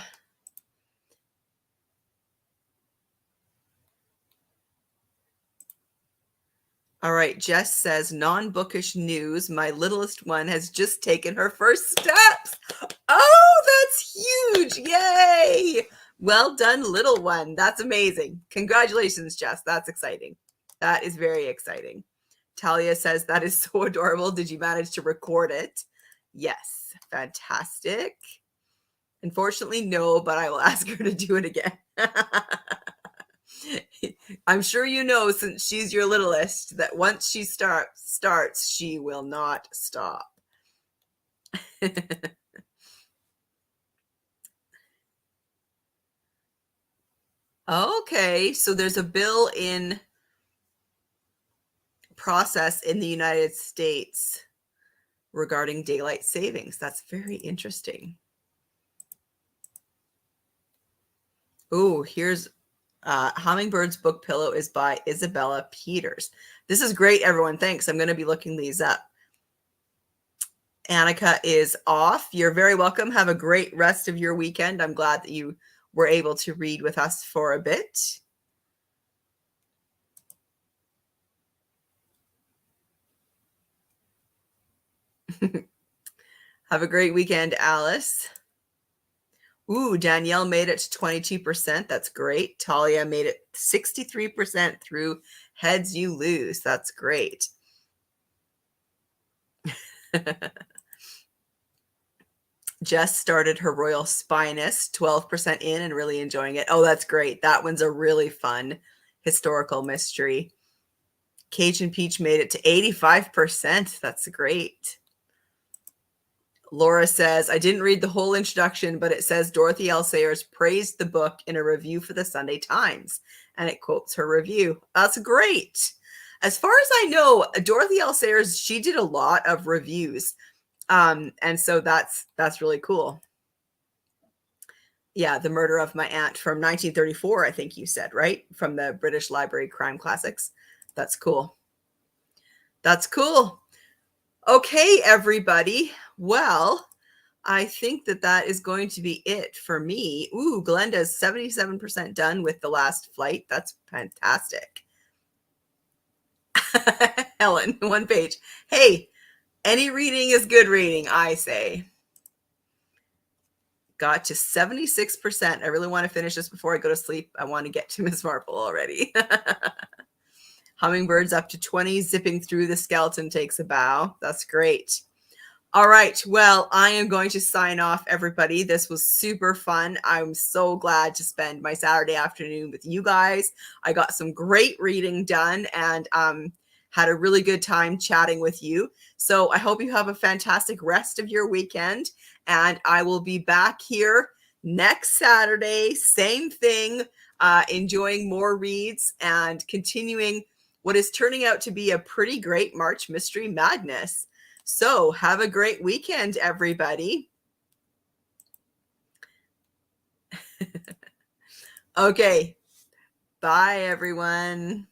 all right. Jess says, non-bookish news. My littlest one has just taken her first steps. Oh, that's huge. Yay. Well done, little one. That's amazing. Congratulations, Jess. That's exciting. That is very exciting. Talia says, that is so adorable. Did you manage to record it? Yes. Fantastic. Unfortunately, no, but I will ask her to do it again. I'm sure you know, since she's your littlest, that once she starts, she will not stop. Okay, so there's a bill in process in the United States regarding daylight savings. That's very interesting. Oh, here's Hummingbird's Book Pillow is by Isabella Peters. This is great, everyone. Thanks. I'm going to be looking these up. Annika is off. You're very welcome. Have a great rest of your weekend. I'm glad that you were able to read with us for a bit. Have a great weekend, Alice. Ooh, Danielle made it to 22%. That's great. Talia made it 63% through Heads You Lose. That's great. Jess started her Royal Spiness, 12% in and really enjoying it. Oh, that's great. That one's a really fun historical mystery. Cajun Peach made it to 85%. That's great. Laura says, I didn't read the whole introduction, but it says Dorothy L. Sayers praised the book in a review for the Sunday Times, and it quotes her review. That's great. As far as I know, Dorothy L. Sayers, she did a lot of reviews. And so that's really cool. Yeah, The Murder of My Aunt from 1934, I think you said, right? From the British Library Crime Classics. That's cool. That's cool. Okay, everybody. Well, I think that is going to be it for me. Ooh, Glenda's 77% done with The Last Flight. That's fantastic. Helen, one page. Hey, any reading is good reading, I say. Got to 76%. I really want to finish this before I go to sleep. I want to get to Miss Marple already. Hummingbird's up to 20, zipping through the skeleton takes a bow. That's great. All right. Well, I am going to sign off, everybody. This was super fun. I'm so glad to spend my Saturday afternoon with you guys. I got some great reading done and had a really good time chatting with you. So I hope you have a fantastic rest of your weekend. And I will be back here next Saturday, same thing, enjoying more reads and continuing what is turning out to be a pretty great March Mystery Madness. So have a great weekend, everybody. Okay. Bye, everyone.